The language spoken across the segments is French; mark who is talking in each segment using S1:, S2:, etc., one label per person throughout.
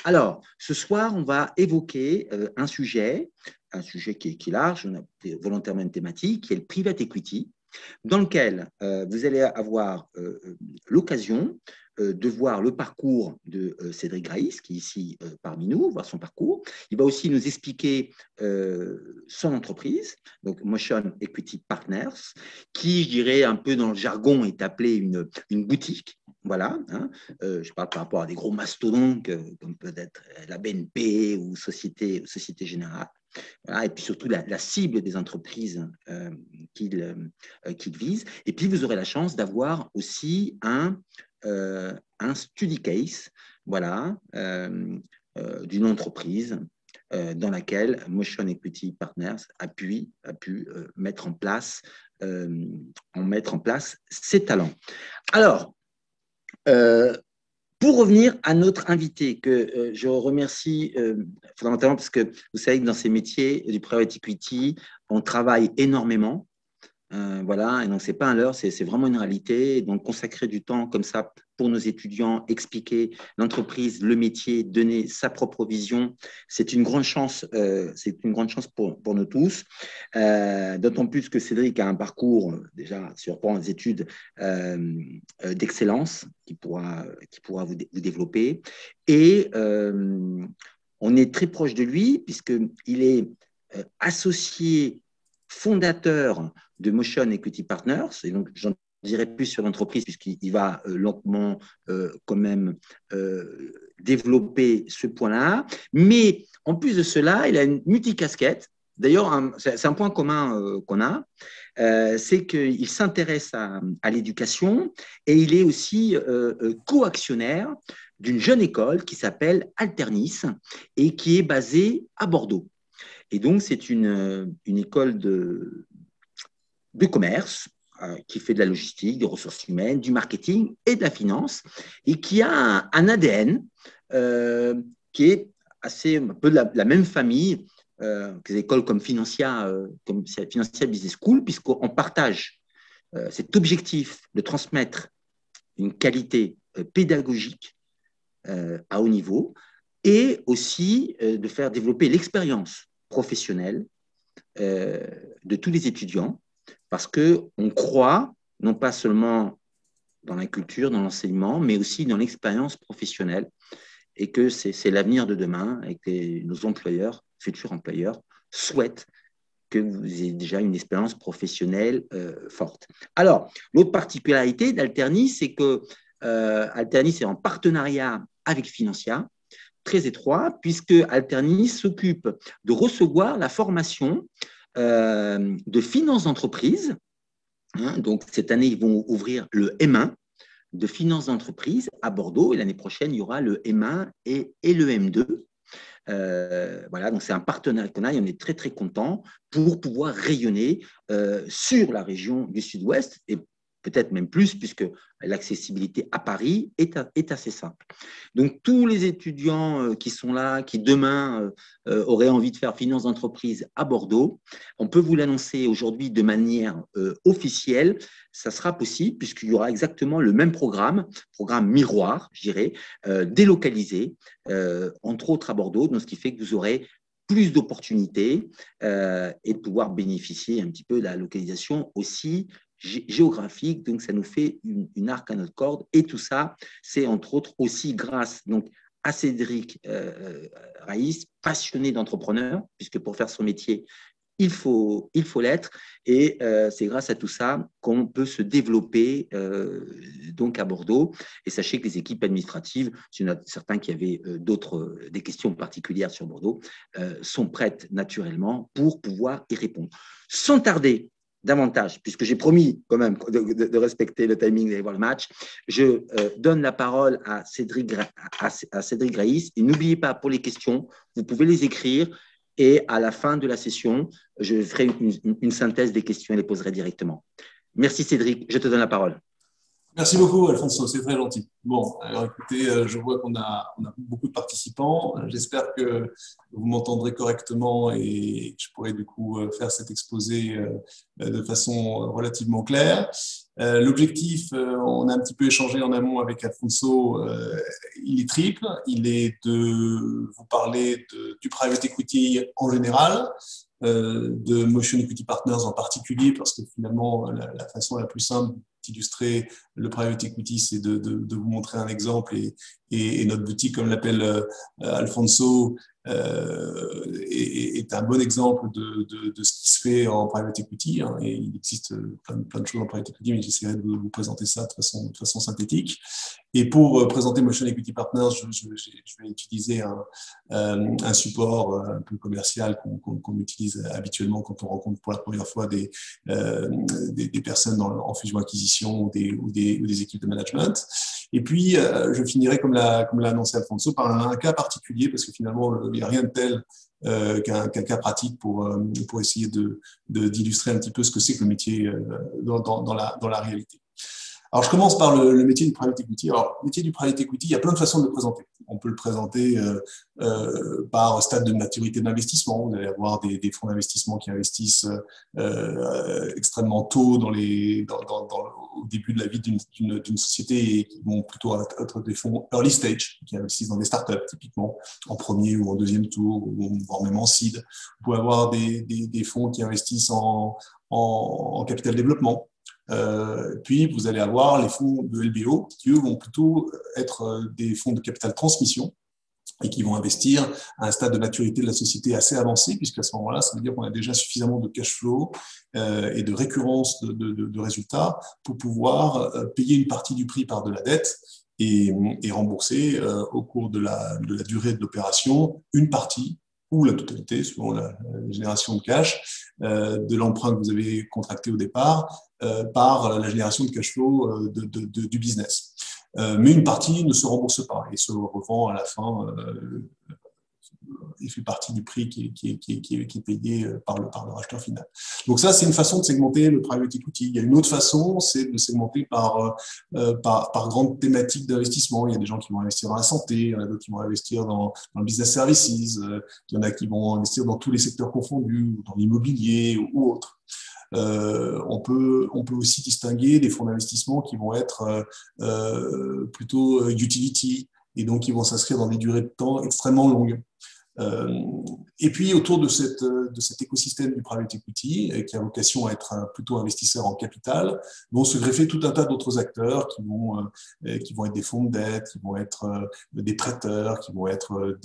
S1: Alors, ce soir, on va évoquer un sujet qui est large, on a volontairement une thématique, qui est le private equity, dans lequel vous allez avoir l'occasion de voir le parcours de Cédric Graïs, qui est ici parmi nous, voir son parcours. Il va aussi nous expliquer son entreprise, donc Motion Equity Partners, qui, je dirais, un peu dans le jargon, est appelée une boutique. Voilà, hein. Je parle par rapport à des gros mastodontes comme peut-être la BNP ou Société Générale. Voilà, et puis surtout la cible des entreprises qu'il vise. Et puis, vous aurez la chance d'avoir aussi un study case, voilà, d'une entreprise dans laquelle Motion Equity Partners a pu mettre en place ses talents. Alors, pour revenir à notre invité, que je remercie fondamentalement parce que vous savez que dans ces métiers du private equity, on travaille énormément. Voilà, et donc c'est pas un leurre, c'est vraiment une réalité. Et donc consacrer du temps comme ça pour nos étudiants, expliquer l'entreprise, le métier, donner sa propre vision, c'est une grande chance. C'est une grande chance pour nous tous. D'autant plus que Cédric a un parcours déjà sur des études d'excellence qui pourra vous développer. Et on est très proche de lui puisqu'il est associé fondateur de Motion Equity Partners, et donc j'en dirai plus sur l'entreprise puisqu'il va lentement quand même développer ce point-là. Mais en plus de cela, il a une multicasquette. D'ailleurs, c'est un point commun qu'on a, c'est qu'il s'intéresse à l'éducation et il est aussi co-actionnaire d'une jeune école qui s'appelle Alternis et qui est basée à Bordeaux. Et donc, c'est une école de commerce qui fait de la logistique, des ressources humaines, du marketing et de la finance, et qui a un ADN qui est un peu de la même famille que des écoles comme Financia Business School, puisqu'on partage cet objectif de transmettre une qualité pédagogique à haut niveau et aussi de faire développer l'expérience professionnelle de tous les étudiants, parce qu'on croit non pas seulement dans la culture, dans l'enseignement, mais aussi dans l'expérience professionnelle, et que c'est l'avenir de demain, et que nos employeurs, futurs employeurs, souhaitent que vous ayez déjà une expérience professionnelle forte. Alors, l'autre particularité d'Alternis, c'est que Alternis est en partenariat avec Financia, très étroit, puisque Alternis s'occupe de recevoir la formation de finance d'entreprise. Hein, donc, cette année, ils vont ouvrir le M1 de finance d'entreprise à Bordeaux, et l'année prochaine, il y aura le M1 et le M2. Voilà, donc c'est un partenariat qu'on a et on est très, très content pour pouvoir rayonner sur la région du Sud-Ouest et peut-être même plus, puisque l'accessibilité à Paris est assez simple. Donc, tous les étudiants qui sont là, qui demain auraient envie de faire finance d'entreprise à Bordeaux, on peut vous l'annoncer aujourd'hui de manière officielle. Ça sera possible, puisqu'il y aura exactement le même programme miroir, je dirais, délocalisé, entre autres à Bordeaux, donc ce qui fait que vous aurez plus d'opportunités et de pouvoir bénéficier un petit peu de la localisation aussi géographique, donc ça nous fait une arc à notre corde, et tout ça, c'est entre autres aussi grâce donc à Cédric Raïs, passionné d'entrepreneur, puisque pour faire son métier, il faut l'être, et c'est grâce à tout ça qu'on peut se développer donc à Bordeaux. Et sachez que les équipes administratives, s'il y en a certains qui avaient des questions particulières sur Bordeaux, sont prêtes naturellement pour pouvoir y répondre. Sans tarder davantage, puisque j'ai promis quand même de respecter le timing d'aller voir le match, je donne la parole à Cédric Graïs. Et n'oubliez pas, pour les questions, vous pouvez les écrire, et à la fin de la session, je ferai une synthèse des questions et les poserai directement. Merci Cédric, je te donne la parole.
S2: Merci beaucoup, Alfonso, c'est très gentil. Bon, alors écoutez, je vois qu'on a beaucoup de participants. J'espère que vous m'entendrez correctement et que je pourrai du coup faire cet exposé de façon relativement claire. L'objectif, on a un petit peu échangé en amont avec Alfonso, il est triple. Il est de vous parler du private equity en général, de Motion Equity Partners en particulier, parce que finalement, la façon la plus simple d'illustrer le private equity, c'est de vous montrer un exemple et notre boutique, comme l'appelle Alfonso, est un bon exemple de ce qui se fait en private equity. Hein, et il existe plein de choses en private equity, mais j'essaierai de vous présenter ça de façon synthétique. Et pour présenter Motion Equity Partners, je vais utiliser un support un peu commercial qu'on utilise habituellement quand on rencontre pour la première fois des personnes en fusion-acquisition ou des équipes de management. Et puis, je finirai, comme l'a annoncé Alfonso, par un cas particulier, parce que finalement, il n'y a rien de tel qu'un cas pratique pour essayer d'illustrer un petit peu ce que c'est que le métier dans la réalité. Alors, je commence par le métier du private equity. Alors, le métier du private equity, il y a plein de façons de le présenter. On peut le présenter par stade de maturité d'investissement. Vous allez avoir des fonds d'investissement qui investissent extrêmement tôt au début de la vie d'une société et qui vont plutôt être des fonds early stage, qui investissent dans des startups, typiquement, en premier ou en deuxième tour, ou voire même en seed. Vous pouvez avoir des fonds qui investissent en capital développement. Puis, vous allez avoir les fonds de LBO qui, eux, vont plutôt être des fonds de capital transmission et qui vont investir à un stade de maturité de la société assez avancé, puisqu'à ce moment-là, ça veut dire qu'on a déjà suffisamment de cash flow et de récurrence de résultats pour pouvoir payer une partie du prix par de la dette et rembourser au cours de la durée de l'opération une partie ou la totalité, selon la génération de cash, de l'emprunt que vous avez contracté au départ, par la génération de cash flow du business. Mais une partie ne se rembourse pas et se revend à la fin et fait partie du prix qui est payé par le racheteur final. Donc ça, c'est une façon de segmenter le private equity. Il y a une autre façon, c'est de segmenter par grande thématique d'investissement. Il y a des gens qui vont investir dans la santé, il y en a d'autres qui vont investir dans le business services, il y en a qui vont investir dans tous les secteurs confondus, dans l'immobilier ou autre. On peut aussi distinguer des fonds d'investissement qui vont être plutôt utility et donc qui vont s'inscrire dans des durées de temps extrêmement longues. Et puis, autour de cet écosystème du private equity, qui a vocation à être plutôt investisseur en capital, vont se greffer tout un tas d'autres acteurs qui vont être des fonds de dette, qui vont être des prêteurs, qui vont être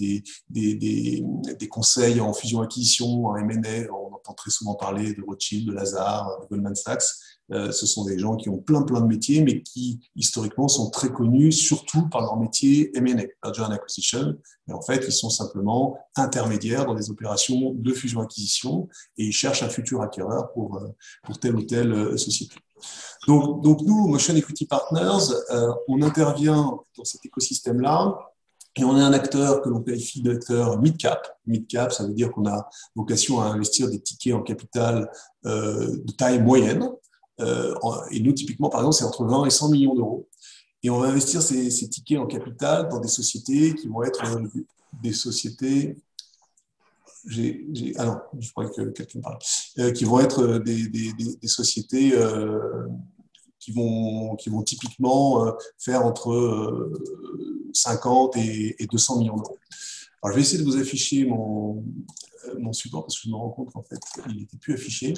S2: des conseils en fusion-acquisition, en M&A. On entend très souvent parler de Rothschild, de Lazard, de Goldman Sachs. Ce sont des gens qui ont plein de métiers, mais qui, historiquement, sont très connus, surtout par leur métier M&A, Merger and Acquisition. Et en fait, ils sont simplement intermédiaires dans des opérations de fusion-acquisition et ils cherchent un futur acquéreur pour telle ou telle société. Donc nous, Motion Equity Partners, on intervient dans cet écosystème-là. Et on est un acteur que l'on qualifie d'acteur mid-cap. Mid-cap, ça veut dire qu'on a vocation à investir des tickets en capital de taille moyenne. Et nous, typiquement, par exemple, c'est entre 20 et 100 millions d'euros. Et on va investir ces tickets en capital dans des sociétés qui vont être des sociétés… Ah non, je crois que quelqu'un parle. Qui vont être des sociétés qui vont typiquement faire entre 50 et 200 millions d'euros. Alors, je vais essayer de vous afficher mon support parce que je me rends compte qu'en fait, il n'était plus affiché.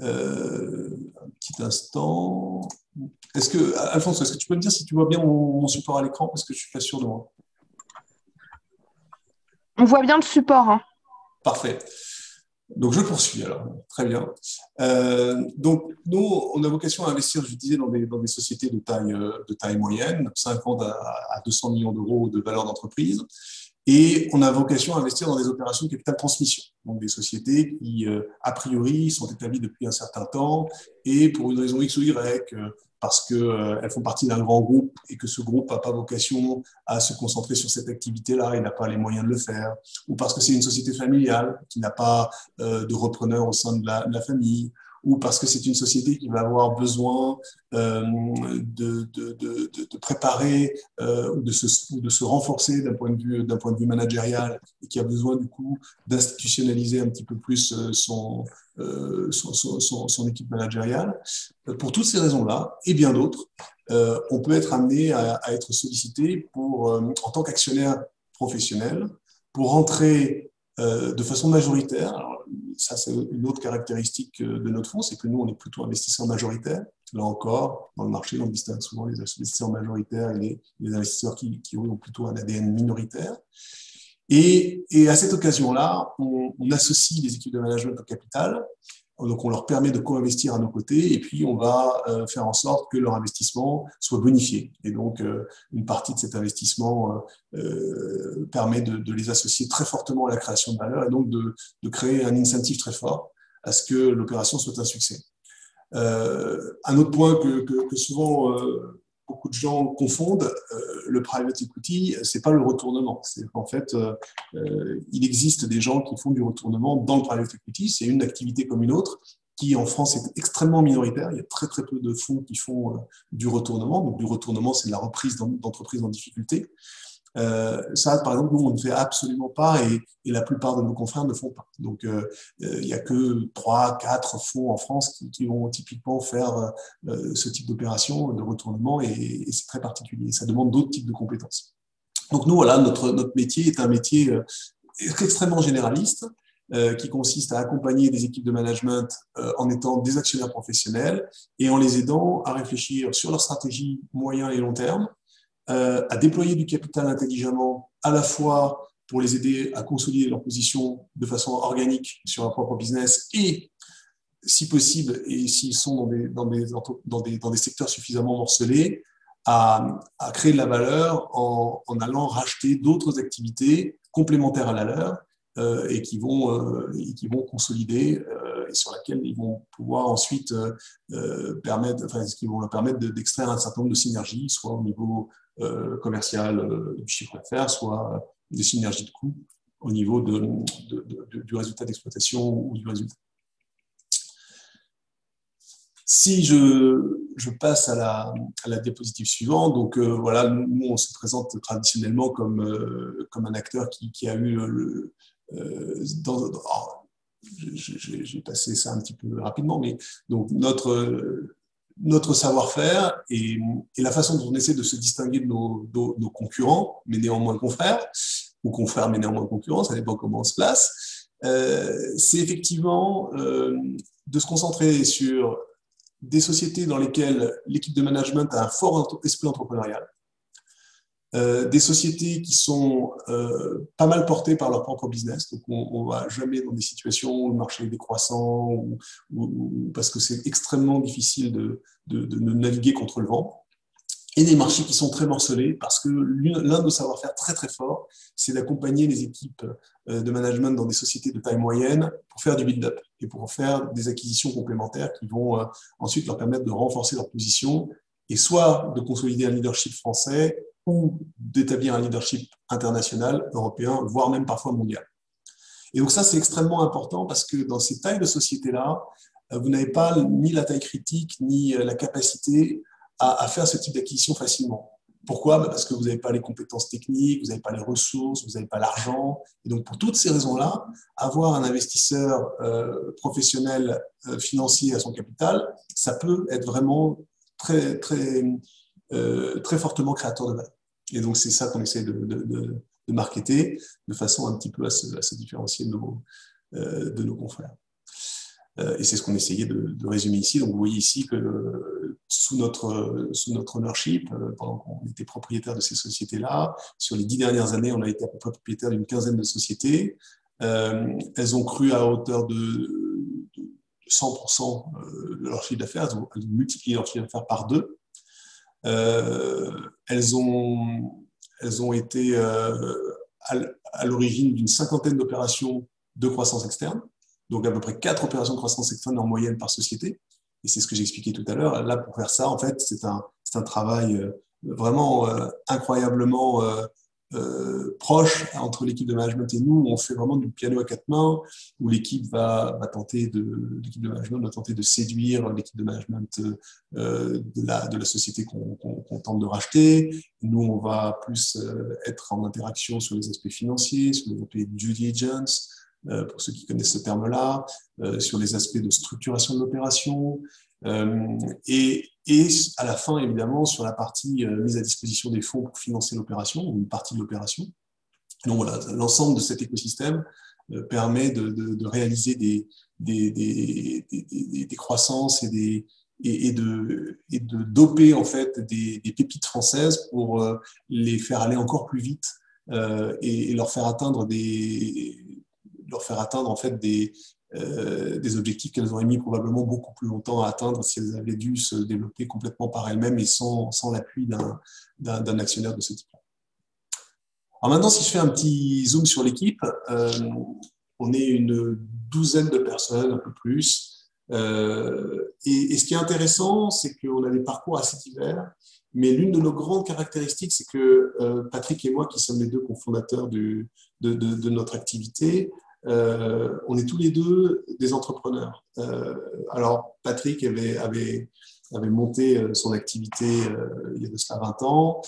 S2: Un petit instant. Alphonse, est-ce que tu peux me dire si tu vois bien mon support à l'écran parce que je ne suis pas sûr de moi.
S3: On voit bien le support. Hein.
S2: Parfait. Donc, je poursuis alors. Très bien. Donc, nous, on a vocation à investir, je disais, dans des sociétés de taille moyenne, 50 à 200 millions d'euros de valeur d'entreprise. Et on a vocation à investir dans des opérations de capital transmission, donc des sociétés qui, a priori, sont établies depuis un certain temps et pour une raison X ou Y, parce qu'elles font partie d'un grand groupe et que ce groupe n'a pas vocation à se concentrer sur cette activité-là, il n'a pas les moyens de le faire, ou parce que c'est une société familiale qui n'a pas de repreneur au sein de la famille, ou parce que c'est une société qui va avoir besoin de préparer ou de se renforcer d'un point de vue managérial et qui a besoin du coup d'institutionnaliser un petit peu plus son équipe managériale. Pour toutes ces raisons-là et bien d'autres, on peut être amené à être sollicité en tant qu'actionnaire professionnel pour rentrer de façon majoritaire. Alors, ça, c'est une autre caractéristique de notre fonds, c'est que nous, on est plutôt investisseurs majoritaires. Là encore, dans le marché, on distingue souvent les investisseurs majoritaires et les investisseurs qui ont plutôt un ADN minoritaire. Et à cette occasion-là, on associe les équipes de management au capital. Donc, on leur permet de co-investir à nos côtés et puis on va faire en sorte que leur investissement soit bonifié. Et donc, une partie de cet investissement permet de les associer très fortement à la création de valeur et donc de créer un incentive très fort à ce que l'opération soit un succès. Un autre point que souvent beaucoup de gens confondent, le private equity, c'est pas le retournement. C'est qu'en fait, il existe des gens qui font du retournement dans le private equity. C'est une activité comme une autre qui, en France, est extrêmement minoritaire. Il y a très, très peu de fonds qui font du retournement. Donc, du retournement, c'est de la reprise d'entreprises en difficulté. Ça, par exemple, nous, on ne fait absolument pas et la plupart de nos confrères ne font pas. Donc, il n'y a que 3-4 fonds en France qui vont typiquement faire ce type d'opération de retournement et c'est très particulier. Ça demande d'autres types de compétences. Donc, nous, voilà, notre métier est un métier extrêmement généraliste qui consiste à accompagner des équipes de management en étant des actionnaires professionnels et en les aidant à réfléchir sur leur stratégie moyen et long terme, à déployer du capital intelligemment, à la fois pour les aider à consolider leur position de façon organique sur leur propre business et, si possible, et s'ils sont dans des secteurs suffisamment morcelés, à créer de la valeur en allant racheter d'autres activités complémentaires à la leur et qui vont consolider et sur laquelle ils vont pouvoir ensuite qui vont leur permettre d'extraire un certain nombre de synergies, soit au niveau commercial du chiffre d'affaires, soit des synergies de coûts au niveau du résultat d'exploitation ou du résultat. Si je passe à la diapositive suivante, donc voilà, nous on se présente traditionnellement comme un acteur qui a eu j'ai passé ça un petit peu rapidement, mais donc notre savoir-faire et la façon dont on essaie de se distinguer de nos concurrents, mais néanmoins confrères, ou confrères mais néanmoins concurrents, ça dépend comment on se place, c'est effectivement de se concentrer sur des sociétés dans lesquelles l'équipe de management a un fort esprit entrepreneurial, des sociétés qui sont pas mal portées par leur propre business, donc on ne va jamais dans des situations où le marché est décroissant ou parce que c'est extrêmement difficile de naviguer contre le vent, et des marchés qui sont très morcelés parce que l'un de nos savoir-faire très très fort, c'est d'accompagner les équipes de management dans des sociétés de taille moyenne pour faire du build-up et pour faire des acquisitions complémentaires qui vont ensuite leur permettre de renforcer leur position et soit de consolider un leadership français ou d'établir un leadership international, européen, voire même parfois mondial. Et donc ça, c'est extrêmement important parce que dans ces tailles de sociétés-là, vous n'avez pas ni la taille critique, ni la capacité à faire ce type d'acquisition facilement. Pourquoi ? Parce que vous n'avez pas les compétences techniques, vous n'avez pas les ressources, vous n'avez pas l'argent. Et donc, pour toutes ces raisons-là, avoir un investisseur professionnel financier à son capital, ça peut être vraiment très, très, très fortement créateur de valeur. Et donc, c'est ça qu'on essaie de marketer de façon un petit peu à se différencier de nos confrères. Et c'est ce qu'on essayait de résumer ici. Donc, vous voyez ici que sous notre ownership, pendant qu'on était propriétaire de ces sociétés-là, sur les 10 dernières années, on a été à peu près propriétaire d'une quinzaine de sociétés. Elles ont cru à hauteur de 100% de leur chiffre d'affaires. Elles ont multiplié leur chiffre d'affaires par 2. Elles ont été à l'origine d'une cinquantaine d'opérations de croissance externe. Donc, à peu près 4 opérations de croissance externe en moyenne par société. Et c'est ce que j'expliquais tout à l'heure. Là, pour faire ça, en fait, c'est un travail vraiment incroyablement proche entre l'équipe de management et nous. On fait vraiment du piano à quatre mains, où l'équipe l'équipe de management va tenter de séduire l'équipe de management de la société qu'on tente de racheter. Nous, on va plus être en interaction sur les aspects financiers, sur les aspects due diligence, pour ceux qui connaissent ce terme-là, sur les aspects de structuration de l'opération, et à la fin, évidemment, sur la partie mise à disposition des fonds pour financer l'opération, ou une partie de l'opération. Donc voilà, l'ensemble de cet écosystème permet de réaliser des croissances et de doper en fait des pépites françaises pour les faire aller encore plus vite et leur faire atteindre en fait des objectifs qu'elles auraient mis probablement beaucoup plus longtemps à atteindre si elles avaient dû se développer complètement par elles-mêmes et sans l'appui d'un actionnaire de ce type. Alors maintenant, si je fais un petit zoom sur l'équipe, on est une douzaine de personnes, un peu plus. Et ce qui est intéressant, c'est qu'on a des parcours assez divers, mais l'une de nos grandes caractéristiques, c'est que Patrick et moi, qui sommes les deux cofondateurs de notre activité, on est tous les deux des entrepreneurs. Alors, Patrick avait monté son activité il y a de cela 20 ans.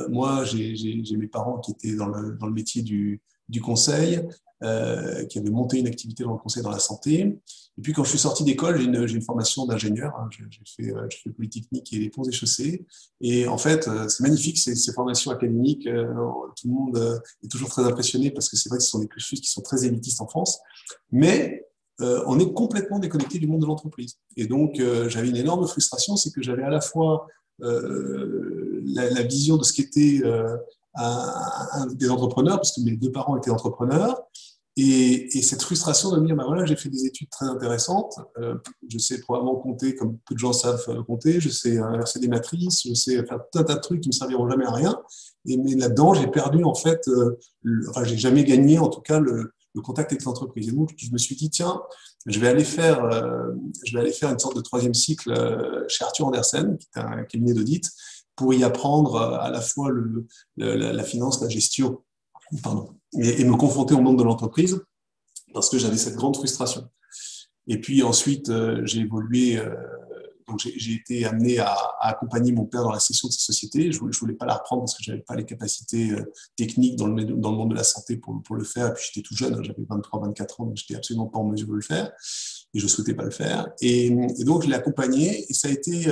S2: Moi, j'ai mes parents qui étaient dans le métier du conseil, qui avaient monté une activité dans le conseil dans la santé. Et puis, quand je suis sorti d'école, j'ai une formation d'ingénieur. Hein. J'ai fait Polytechnique et les ponts et chaussées. Et en fait, c'est magnifique ces formations académiques. Tout le monde est toujours très impressionné parce que c'est vrai que ce sont des cursus qui sont très élitistes en France. Mais on est complètement déconnecté du monde de l'entreprise. Et donc, j'avais une énorme frustration, c'est que j'avais à la fois la vision de ce qu'étaient des entrepreneurs, parce que mes deux parents étaient entrepreneurs, et cette frustration de me dire, ben voilà, j'ai fait des études très intéressantes, je sais probablement compter comme peu de gens savent compter, je sais inverser des matrices, je sais faire tout un tas de trucs qui ne me serviront jamais à rien, mais là-dedans, j'ai perdu en fait, j'ai jamais gagné en tout cas le contact avec l'entreprise. Et donc, je me suis dit, tiens, je vais aller faire une sorte de troisième cycle chez Arthur Andersen, qui est un cabinet d'audit, pour y apprendre à la fois la finance, la gestion, et me confronter au monde de l'entreprise, parce que j'avais cette grande frustration. Et puis ensuite, j'ai évolué, donc j'ai été amené à accompagner mon père dans la cession de sa société. Je ne voulais pas la reprendre parce que je n'avais pas les capacités techniques dans le monde de la santé pour le faire. Et puis j'étais tout jeune, hein, j'avais 23-24 ans, donc je n'étais absolument pas en mesure de le faire. Et je ne souhaitais pas le faire. Et donc je l'ai accompagné et ça a été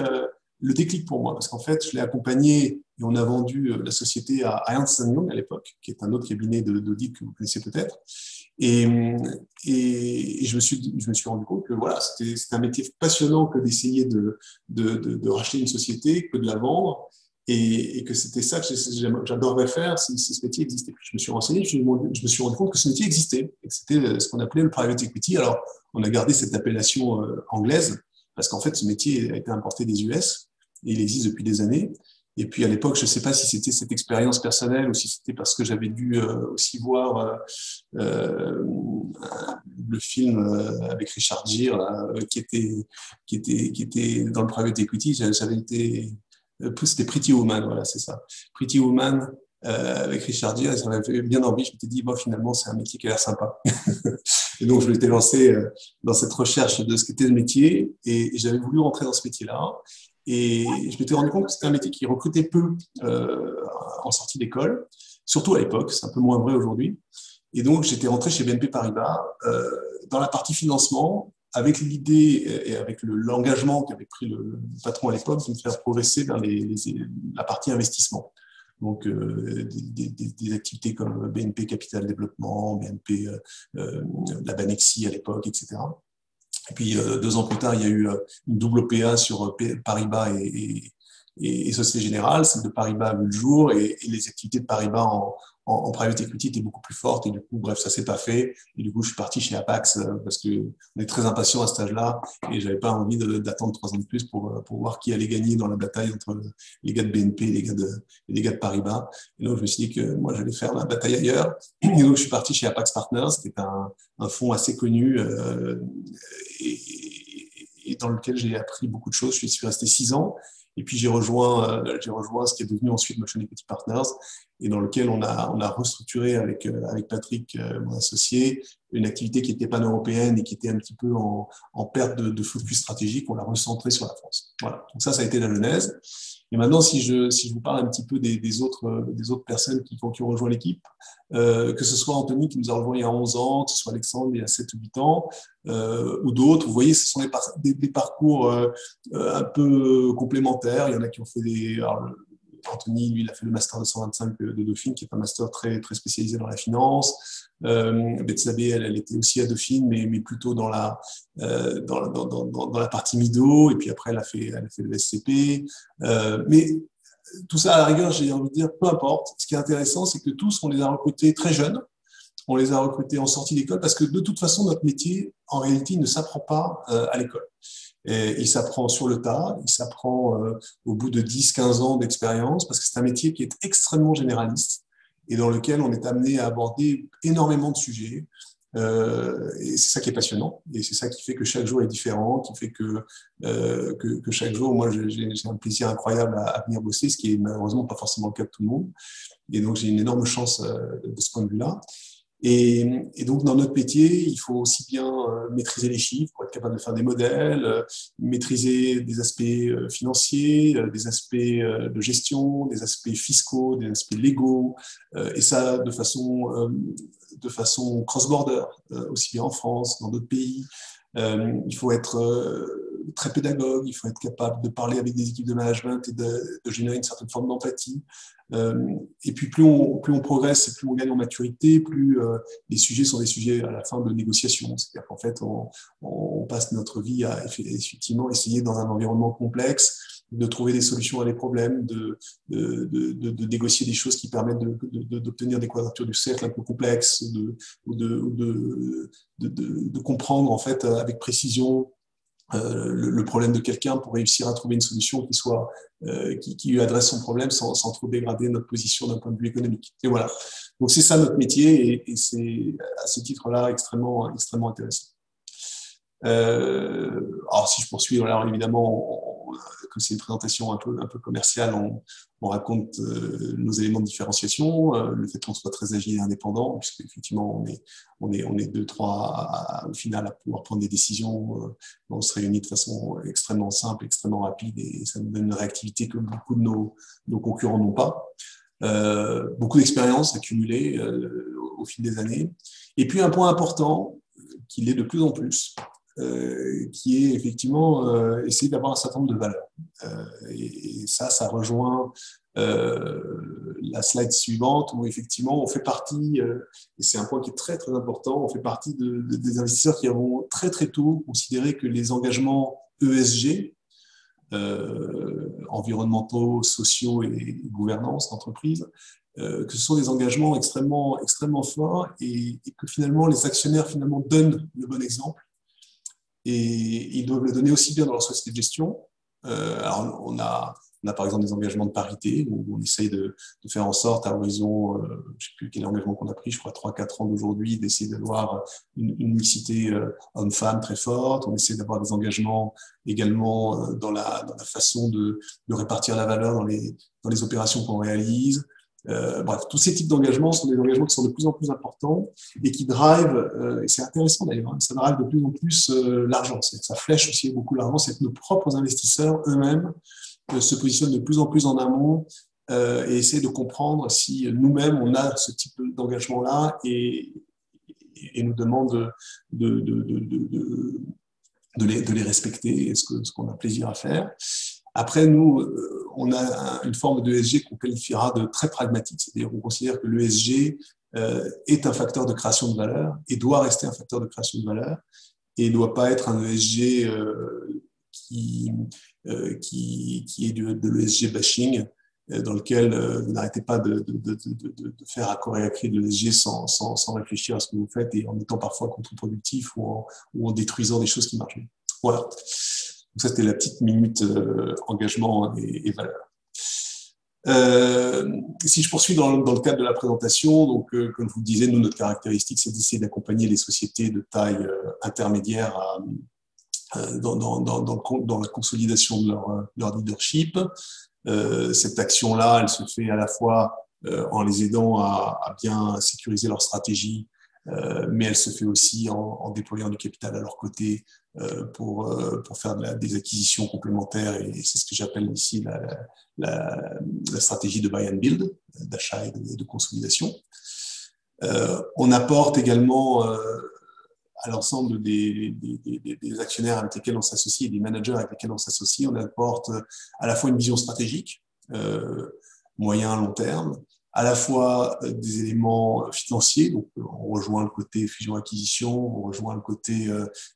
S2: le déclic pour moi, parce qu'en fait, je l'ai accompagné et on a vendu la société à Ernst & Young à l'époque, qui est un autre cabinet d'audit que vous connaissez peut-être. Et je me suis rendu compte que voilà, c'était un métier passionnant que d'essayer de racheter une société, que de la vendre, et que c'était ça que j'adorerais faire si ce métier existait. Puis je me suis renseigné, je me suis rendu compte que ce métier existait, et que c'était ce qu'on appelait le private equity. Alors, on a gardé cette appellation anglaise, parce qu'en fait, ce métier a été importé des US, et il existe depuis des années. Et puis à l'époque, je ne sais pas si c'était cette expérience personnelle ou si c'était parce que j'avais dû aussi voir le film avec Richard Gere qui était dans le private equity. J'avais été c'était Pretty Woman, voilà, c'est ça. Pretty Woman avec Richard Gere, et ça m'avait bien envie. Je m'étais dit, bon, finalement, c'est un métier qui a l'air sympa. Et donc, je m'étais lancé dans cette recherche de ce qu'était le métier, et j'avais voulu rentrer dans ce métier-là. Et je m'étais rendu compte que c'était un métier qui recrutait peu en sortie d'école, surtout à l'époque, c'est un peu moins vrai aujourd'hui. Et donc, j'étais rentré chez BNP Paribas dans la partie financement, avec l'idée et avec l'engagement qu'avait pris le patron à l'époque de me faire progresser vers la partie investissement. Donc, des activités comme BNP Capital Développement, BNP, la Banexi à l'époque, etc. Et puis, 2 ans plus tard, il y a eu une double OPA sur Paribas et Société Générale. Celle de Paribas a vu le jour et les activités de Paribas en private equity étaient beaucoup plus fortes. Et du coup, bref, ça ne s'est pas fait. Et du coup, je suis parti chez Apax parce qu'on est très impatient à cet âge-là et je n'avais pas envie d'attendre 3 ans de plus pour voir qui allait gagner dans la bataille entre les gars de BNP et les gars de Paribas. Et donc, je me suis dit que moi, j'allais faire la bataille ailleurs. Et donc, je suis parti chez Apax Partners, qui est un fonds assez connu et dans lequel j'ai appris beaucoup de choses. Je suis resté 6 ans. Et puis j'ai rejoint ce qui est devenu ensuite Motion Equity Partners, et dans lequel on a restructuré avec Patrick, mon associé, une activité qui était pan-européenne et qui était un petit peu en perte de focus stratégique. On l'a recentré sur la France. Voilà. Donc ça a été la genèse. Et maintenant, si je vous parle un petit peu des autres personnes qui ont rejoint l'équipe, que ce soit Anthony qui nous a rejoint il y a 11 ans, que ce soit Alexandre il y a 7 ou 8 ans, ou d'autres, vous voyez, ce sont des parcours un peu complémentaires. Il y en a qui ont fait Anthony, lui, il a fait le master de 125 de Dauphine, qui est un master très, très spécialisé dans la finance. Betsabé, elle était aussi à Dauphine, mais plutôt dans la partie Mido, et puis après, elle a fait le SCP. Mais tout ça, à la rigueur, j'ai envie de dire, peu importe. Ce qui est intéressant, c'est que tous, on les a recrutés très jeunes. On les a recrutés en sortie d'école parce que de toute façon, notre métier, en réalité, il ne s'apprend pas à l'école. Et il s'apprend sur le tas, il s'apprend au bout de 10-15 ans d'expérience parce que c'est un métier qui est extrêmement généraliste et dans lequel on est amené à aborder énormément de sujets. Et c'est ça qui est passionnant et c'est ça qui fait que chaque jour est différent, qui fait que chaque jour, moi, j'ai un plaisir incroyable à venir bosser, ce qui est malheureusement pas forcément le cas de tout le monde. Et donc, j'ai une énorme chance de ce point de vue-là. Et donc, dans notre métier, il faut aussi bien maîtriser les chiffres pour être capable de faire des modèles, maîtriser des aspects financiers, des aspects de gestion, des aspects fiscaux, des aspects légaux, et ça de façon cross-border, aussi bien en France, dans d'autres pays. Il faut être très pédagogue, il faut être capable de parler avec des équipes de management et de générer une certaine forme d'empathie. Et puis plus on progresse et plus on gagne en maturité, plus les sujets sont des sujets à la fin de négociation. C'est-à-dire qu'en fait, on passe notre vie à effectivement essayer dans un environnement complexe de trouver des solutions à des problèmes, de négocier des choses qui permettent d'obtenir des quadratures du cercle un peu complexes, de comprendre en fait avec précision le problème de quelqu'un pour réussir à trouver une solution qui lui adresse son problème sans trop dégrader notre position d'un point de vue économique. Et voilà. Donc c'est ça notre métier et c'est à ce titre-là extrêmement, extrêmement intéressant. Alors si je poursuis, alors évidemment, comme c'est une présentation un peu commerciale, on raconte nos éléments de différenciation, le fait qu'on soit très agile et indépendant, puisque effectivement on est 2-3 au final à pouvoir prendre des décisions. On se réunit de façon extrêmement simple, extrêmement rapide, et ça nous donne une réactivité que beaucoup de nos concurrents n'ont pas. Beaucoup d'expérience accumulée au fil des années. Et puis un point important, qui l'est de plus en plus, qui est effectivement essayer d'avoir un certain nombre de valeurs. Et ça rejoint la slide suivante où effectivement on fait partie, et c'est un point qui est très très important, on fait partie des investisseurs qui avons très très tôt considéré que les engagements ESG, environnementaux, sociaux et gouvernance d'entreprise, que ce sont des engagements extrêmement, extrêmement forts et que finalement les actionnaires finalement donnent le bon exemple. Et ils doivent le donner aussi bien dans leur société de gestion. Alors, on a par exemple des engagements de parité, où on essaye de faire en sorte, à l'horizon, je ne sais plus quel engagement qu'on a pris, je crois 3-4 ans d'aujourd'hui, d'essayer d'avoir une mixité homme-femme très forte. On essaie d'avoir des engagements également dans la façon de répartir la valeur dans les opérations qu'on réalise. Bref, tous ces types d'engagements sont des engagements qui sont de plus en plus importants et qui drivent, et c'est intéressant d'ailleurs, ça drive de plus en plus l'argent. Ça flèche aussi beaucoup l'argent, c'est que nos propres investisseurs eux-mêmes se positionnent de plus en plus en amont et essaient de comprendre si nous-mêmes on a ce type d'engagement-là et nous demandent de les respecter, ce qu'on a plaisir à faire. Après, nous, on a une forme de ESG qu'on qualifiera de très pragmatique, c'est-à-dire qu'on considère que l'ESG est un facteur de création de valeur et doit rester un facteur de création de valeur et ne doit pas être un ESG qui est de l'ESG bashing, dans lequel vous n'arrêtez pas de faire à corps et à cri de l'ESG sans réfléchir à ce que vous faites et en étant parfois contre-productif ou en détruisant des choses qui marchent. Voilà. Donc ça, c'était la petite minute engagement et valeur. Si je poursuis dans le cadre de la présentation, donc, comme je vous le disais, nous, notre caractéristique, c'est d'essayer d'accompagner les sociétés de taille intermédiaire dans la consolidation de leur leadership. Cette action-là, elle se fait à la fois en les aidant à bien sécuriser leur stratégie, mais elle se fait aussi en déployant du capital à leur côté pour faire des acquisitions complémentaires. Et c'est ce que j'appelle ici la stratégie de buy and build, d'achat et de consolidation. On apporte également à l'ensemble des actionnaires avec lesquels on s'associe et des managers avec lesquels on s'associe, on apporte à la fois une vision stratégique, moyen, long terme, à la fois des éléments financiers, donc on rejoint le côté fusion-acquisition, on rejoint le côté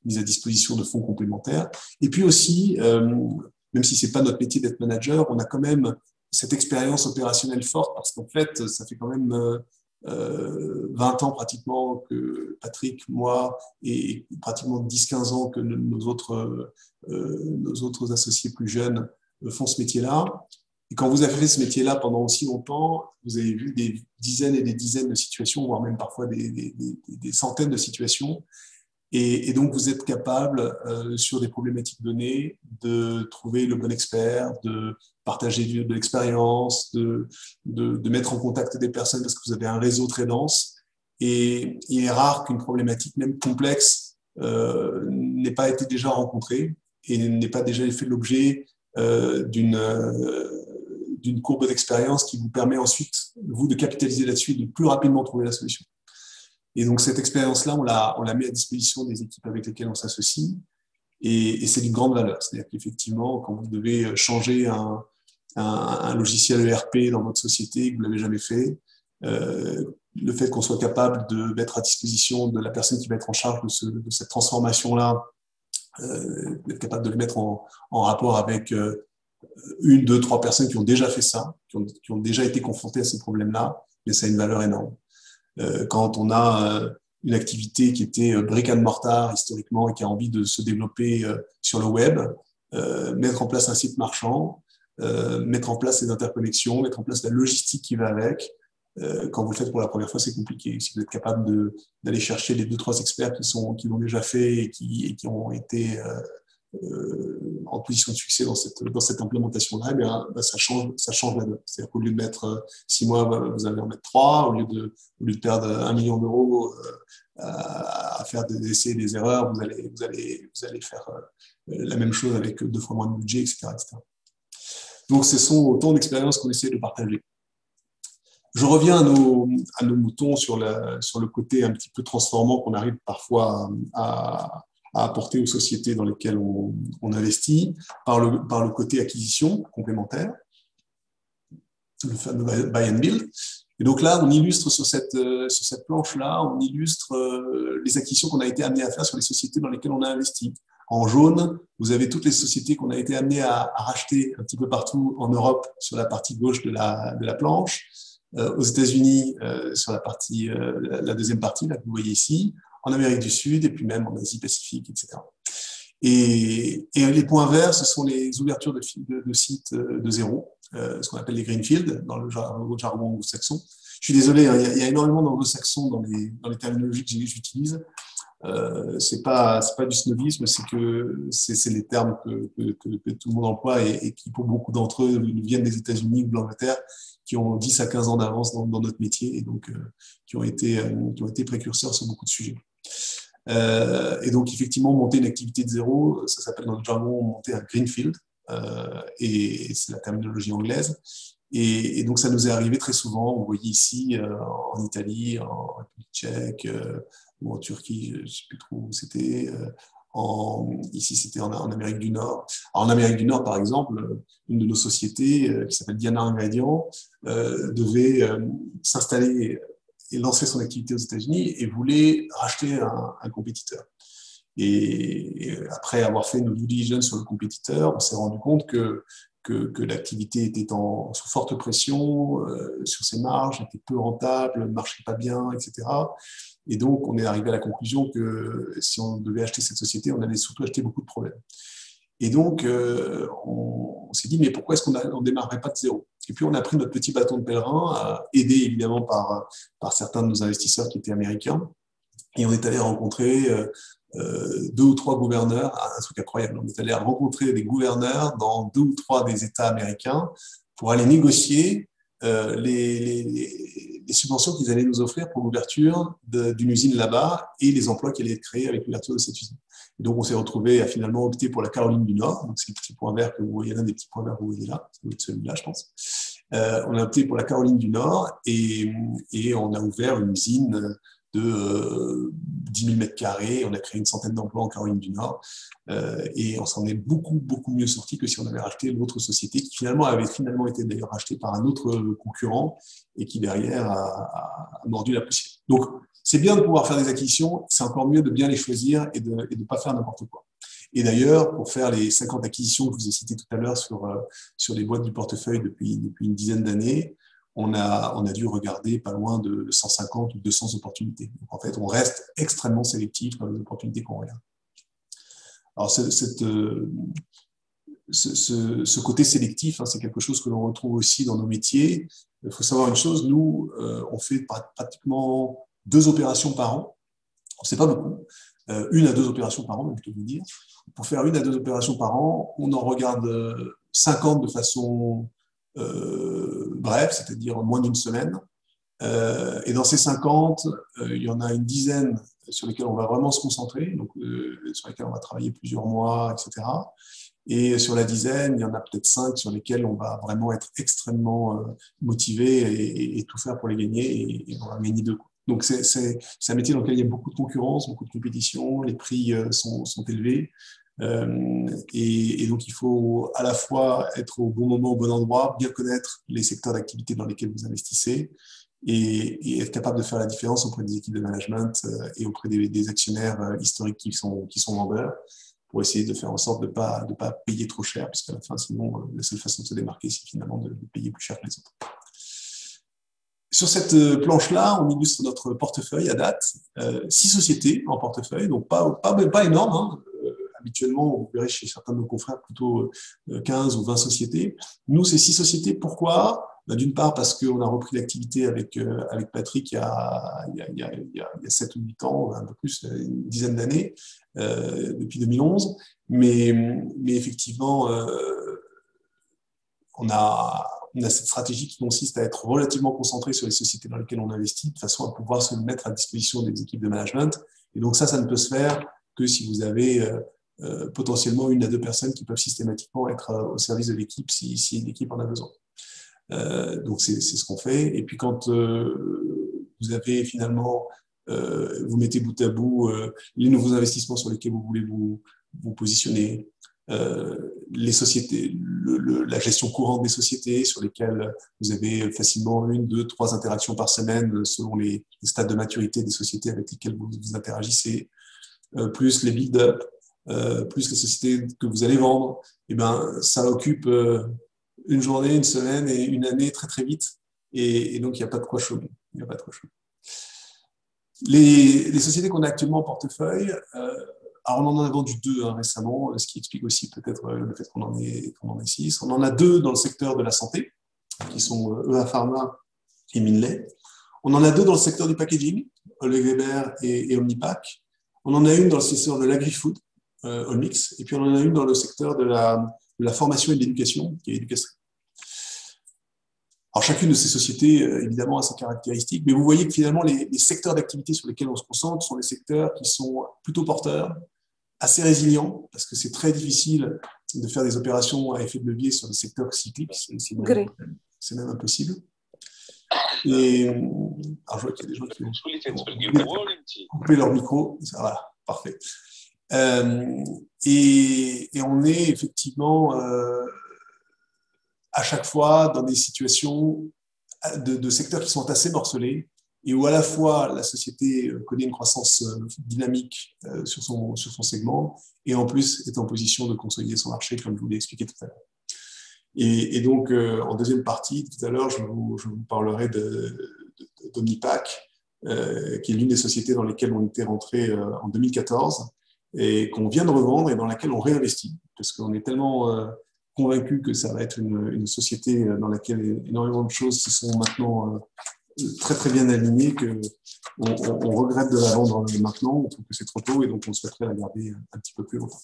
S2: mise à disposition de fonds complémentaires, et puis aussi, même si c'est pas notre métier d'être manager, on a quand même cette expérience opérationnelle forte, parce qu'en fait, ça fait quand même 20 ans pratiquement que Patrick, moi, et pratiquement 10-15 ans que nos autres associés plus jeunes font ce métier-là. Et quand vous avez fait ce métier-là pendant aussi longtemps, vous avez vu des dizaines et des dizaines de situations, voire même parfois des centaines de situations. Et donc, vous êtes capable, sur des problématiques données, de trouver le bon expert, de partager de l'expérience, de mettre en contact des personnes parce que vous avez un réseau très dense. Et il est rare qu'une problématique, même complexe, n'ait pas été déjà rencontrée et n'ait pas déjà fait l'objet d'une courbe d'expérience qui vous permet ensuite, vous, de capitaliser là-dessus et de plus rapidement trouver la solution. Et donc, cette expérience-là, on la met à disposition des équipes avec lesquelles on s'associe. Et c'est d'une grande valeur. C'est-à-dire qu'effectivement, quand vous devez changer un logiciel ERP dans votre société, que vous ne l'avez jamais fait, le fait qu'on soit capable de mettre à disposition de la personne qui va être en charge de cette transformation-là, d'être capable de le mettre en rapport avec une, deux, trois personnes qui ont déjà fait ça, qui ont déjà été confrontées à ces problèmes-là, mais ça a une valeur énorme. Quand on a une activité qui était brick and mortar historiquement et qui a envie de se développer sur le web, mettre en place un site marchand, mettre en place les interconnexions, mettre en place la logistique qui va avec. Quand vous le faites pour la première fois, c'est compliqué. Si vous êtes capable d'aller chercher les 2-3 experts qui l'ont déjà fait et qui ont été en position de succès dans cette implémentation-là, ça change la donne. C'est-à-dire qu'au lieu de mettre 6 mois, vous allez en mettre 3, au lieu de perdre 1 million d'euros à faire des essais et des erreurs, vous allez faire la même chose avec 2 fois moins de budget, etc. Donc, ce sont autant d'expériences qu'on essaie de partager. Je reviens à nos moutons sur le côté un petit peu transformant qu'on arrive parfois à apporter aux sociétés dans lesquelles on investit par le côté acquisition complémentaire, le fameux buy and build. Et donc là, on illustre sur cette planche-là, on illustre les acquisitions qu'on a été amené à faire sur les sociétés dans lesquelles on a investi. En jaune, vous avez toutes les sociétés qu'on a été amené à racheter un petit peu partout en Europe sur la partie gauche de la planche, aux États-Unis sur la deuxième partie là, que vous voyez ici, en Amérique du Sud et puis même en Asie-Pacifique, etc. Et les points verts, ce sont les ouvertures de sites de zéro, ce qu'on appelle les greenfields dans le jargon anglo-saxon. Je suis désolé, hein, il y a énormément d'anglo-saxons dans les terminologies que j'utilise. C'est pas du snobisme, c'est les termes que tout le monde emploie et qui, pour beaucoup d'entre eux, viennent des États-Unis ou de l'Angleterre, qui ont 10 à 15 ans d'avance dans notre métier et donc qui ont été précurseurs sur beaucoup de sujets. Et donc, effectivement, monter une activité de zéro, ça s'appelle dans le jargon monter un greenfield, et c'est la terminologie anglaise. Et donc, ça nous est arrivé très souvent. Vous voyez ici, en Italie, en République tchèque, ou en Turquie, je ne sais plus trop où c'était. Ici, c'était en Amérique du Nord. Alors, en Amérique du Nord, par exemple, une de nos sociétés, qui s'appelle Diana Ingredient, devait s'installer et lancer son activité aux États-Unis et voulait racheter un compétiteur. Et après avoir fait nos due diligence sur le compétiteur, on s'est rendu compte que l'activité était sous forte pression, sur ses marges, était peu rentable, ne marchait pas bien, etc. Et donc, on est arrivé à la conclusion que si on devait acheter cette société, on allait surtout acheter beaucoup de problèmes. Et donc, on s'est dit, mais pourquoi est-ce qu'on ne démarrerait pas de zéro? Et puis, on a pris notre petit bâton de pèlerin, aidé évidemment par certains de nos investisseurs qui étaient américains. Et on est allé rencontrer 2 ou 3 gouverneurs, un truc incroyable. On est allé rencontrer des gouverneurs dans 2 ou 3 des États américains pour aller négocier les subventions qu'ils allaient nous offrir pour l'ouverture d'une usine là-bas et les emplois qui allaient être créés avec l'ouverture de cette usine. Et donc, on s'est retrouvé à finalement opter pour la Caroline du Nord. Donc, c'est le petit point vert que vous voyez, l'un des petits points verts que vous voyez là. Ça doit être celui-là, je pense. On a opté pour la Caroline du Nord et on a ouvert une usine de 10 000 mètres carrés. On a créé une centaine d'emplois en Caroline du Nord et on s'en est beaucoup, beaucoup mieux sorti que si on avait racheté l'autre société qui avait finalement été d'ailleurs rachetée par un autre concurrent et qui derrière a mordu la poussière. Donc, c'est bien de pouvoir faire des acquisitions, c'est encore mieux de bien les choisir et de ne pas faire n'importe quoi. Et d'ailleurs, pour faire les 50 acquisitions que je vous ai citées tout à l'heure sur les boîtes du portefeuille depuis une dizaine d'années, on a dû regarder pas loin de 150 ou 200 opportunités. Donc, en fait, on reste extrêmement sélectif dans les opportunités qu'on regarde. Alors, ce côté sélectif, hein, c'est quelque chose que l'on retrouve aussi dans nos métiers. Il faut savoir une chose, nous, on fait pratiquement 2 opérations par an. C'est pas beaucoup. 1 à 2 opérations par an, même, je peux vous dire. Pour faire 1 à 2 opérations par an, on en regarde 50 de façon bref, c'est-à-dire moins d'une semaine. Et dans ces 50, il y en a une dizaine sur lesquelles on va vraiment se concentrer, donc sur lesquelles on va travailler plusieurs mois, etc. Et sur la dizaine, il y en a peut-être 5 sur lesquelles on va vraiment être extrêmement motivé et tout faire pour les gagner, et on va gagner 2. Donc, c'est un métier dans lequel il y a beaucoup de concurrence, beaucoup de compétition, les prix sont élevés. Et donc, il faut à la fois être au bon moment, au bon endroit, bien connaître les secteurs d'activité dans lesquels vous investissez et être capable de faire la différence auprès des équipes de management et auprès des actionnaires historiques qui sont vendeurs pour essayer de faire en sorte de ne pas payer trop cher, puisqu'à la fin, sinon, la seule façon de se démarquer, c'est finalement de payer plus cher que les autres. Sur cette planche-là, on illustre notre portefeuille à date. 6 sociétés en portefeuille, donc pas énorme, hein. Habituellement, vous verrez chez certains de nos confrères plutôt 15 ou 20 sociétés. Nous, c'est 6 sociétés. Pourquoi ? D'une part, parce qu'on a repris l'activité avec Patrick il y a 7 ou 8 ans, un peu plus, une dizaine d'années, depuis 2011. Mais effectivement, on a cette stratégie qui consiste à être relativement concentré sur les sociétés dans lesquelles on investit, de façon à pouvoir se mettre à disposition des équipes de management. Et donc ça ne peut se faire que si vous avez potentiellement 1 à 2 personnes qui peuvent systématiquement être au service de l'équipe si l'équipe en a besoin. Donc c'est ce qu'on fait. Et puis quand vous avez finalement, vous mettez bout à bout les nouveaux investissements sur lesquels vous voulez vous positionner, les sociétés, la gestion courante des sociétés sur lesquelles vous avez facilement 1, 2, 3 interactions par semaine selon les stades de maturité des sociétés avec lesquelles vous interagissez, plus les build-up, plus les sociétés que vous allez vendre, et ça occupe une journée, une semaine et une année très très vite. Et donc, il n'y a pas de quoi chômer. Les sociétés qu'on a actuellement en portefeuille, alors on en a vendu 2 récemment, ce qui explique aussi peut-être le fait qu'on en ait 6. On en a 2 dans le secteur de la santé, qui sont EA Pharma et Minley. On en a 2 dans le secteur du packaging, Ole Weber et Omnipack. On en a une dans le secteur de l'agri-food, Olmix, et puis on en a une dans le secteur de la formation et de l'éducation, qui est Educastri. Alors, chacune de ces sociétés, évidemment, a ses caractéristiques, mais vous voyez que finalement, les secteurs d'activité sur lesquels on se concentre sont des secteurs qui sont plutôt porteurs, assez résilients, parce que c'est très difficile de faire des opérations à effet de levier sur des secteurs cycliques, c'est même impossible. Et alors, je vois qu'il y a des gens qui ont coupé leur micro, voilà, parfait. Et on est effectivement à chaque fois dans des situations de secteurs qui sont assez morcelés et où à la fois la société connaît une croissance dynamique sur son segment et en plus est en position de consolider son marché, comme je vous l'ai expliqué tout à l'heure. Et donc, en deuxième partie, tout à l'heure, je vous parlerai d'Omnipack, qui est l'une des sociétés dans lesquelles on était rentré en 2014 et qu'on vient de revendre et dans laquelle on réinvestit, parce qu'on est tellement convaincu que ça va être une société dans laquelle énormément de choses se sont maintenant très très bien alignée qu'on regrette de la vendre maintenant, on trouve que c'est trop tôt et donc on souhaiterait la garder un petit peu plus longtemps.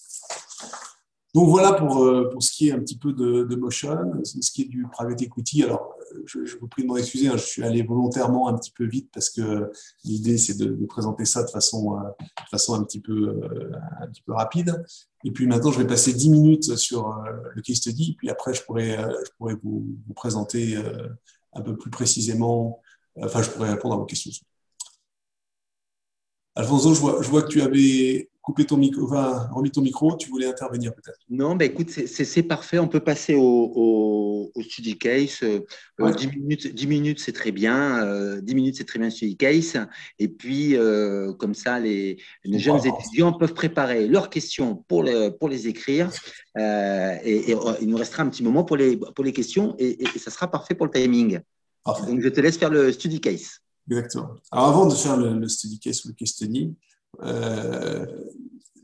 S2: Donc voilà pour ce qui est un petit peu de Motion, ce qui est du private equity. Alors, je vous prie de m'en excuser, hein, je suis allé volontairement un petit peu vite parce que l'idée c'est de présenter ça de façon un petit peu rapide. Et puis maintenant, je vais passer 10 minutes sur le case study, puis après je pourrais vous présenter un peu plus précisément, enfin je pourrais répondre à vos questions. Alfonso, je vois que tu avais coupé ton micro, enfin, remis ton micro, tu voulais intervenir peut-être.
S1: Non, ben écoute, c'est parfait. On peut passer au study case.
S2: Ouais.
S1: 10 minutes, c'est très bien. 10 minutes, c'est très bien le study case. Et puis, comme ça, les jeunes étudiants peuvent préparer leurs questions pour les écrire. Et il nous restera un petit moment pour les questions et ça sera parfait pour le timing. Parfait. Donc, je te laisse faire le study case.
S2: Exactement. Alors, avant de faire le study case ou le case study,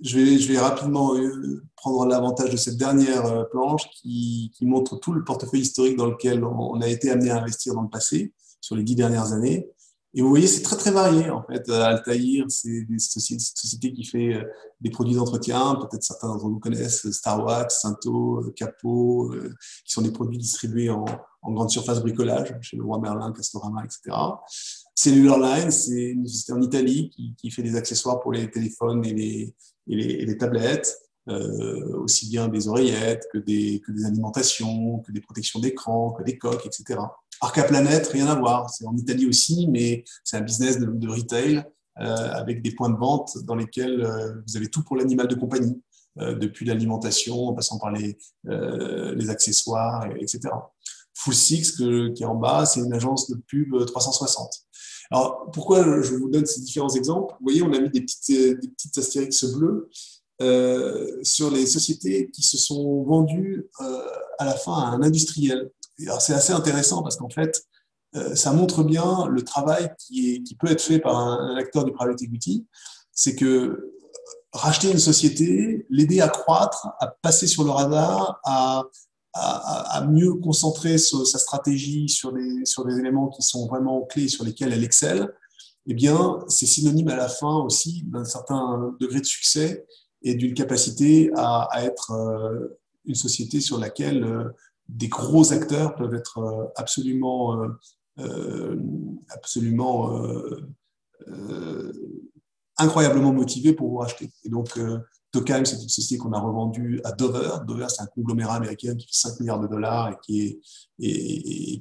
S2: je vais rapidement prendre l'avantage de cette dernière planche qui montre tout le portefeuille historique dans lequel on a été amené à investir dans le passé, sur les 10 dernières années. Et vous voyez, c'est très, très varié, en fait. Altaïr, c'est une société qui fait des produits d'entretien. Peut-être certains d'entre vous connaissent Starwax, Cinto, Capo, qui sont des produits distribués en grande surface bricolage, chez Leroy Merlin, Castorama, etc. Cellular Line, c'est une société en Italie qui fait des accessoires pour les téléphones et les tablettes, aussi bien des oreillettes que des alimentations, que des protections d'écran, que des coques, etc. Arcaplanet, rien à voir, c'est en Italie aussi, mais c'est un business de retail avec des points de vente dans lesquels vous avez tout pour l'animal de compagnie, depuis l'alimentation, en passant par les accessoires, etc. Full Six, qui est en bas, c'est une agence de pub 360. Alors, pourquoi je vous donne ces différents exemples? Vous voyez, on a mis des petites astérix bleues sur les sociétés qui se sont vendues à la fin à un industriel. Alors, c'est assez intéressant parce qu'en fait, ça montre bien le travail qui peut être fait par un acteur du private equity. C'est que racheter une société, l'aider à croître, à passer sur le radar, à mieux concentrer sa stratégie sur des éléments qui sont vraiment clés sur lesquels elle excelle, eh bien, c'est synonyme à la fin aussi d'un certain degré de succès et d'une capacité à être une société sur laquelle des gros acteurs peuvent être absolument incroyablement motivés pour vous racheter. Et donc, Tokheim, c'est une société qu'on a revendue à Dover. Dover, c'est un conglomérat américain qui fait 5 milliards de dollars et qui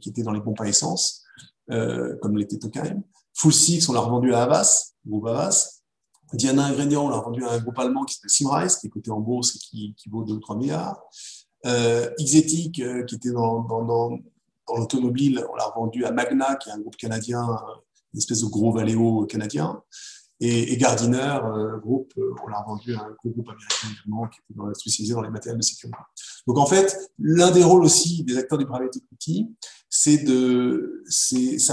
S2: était dans les pompes à essence, comme l'était Tokheim. Full Six, on l'a revendu à Havas, groupe Havas. Diana Ingrédients, on l'a revendu à un groupe allemand qui s'appelle Symrise, qui est coté en bourse et qui vaut 2 ou 3 milliards. Xetic, qui était dans l'automobile, on l'a revendu à Magna, qui est un groupe canadien, une espèce de gros Valeo canadien. Et Gardiner, groupe, on l'a revendu à un gros groupe américain également qui était spécialisé dans les matériels de sécurité. Donc en fait, l'un des rôles aussi des acteurs du private equity, ça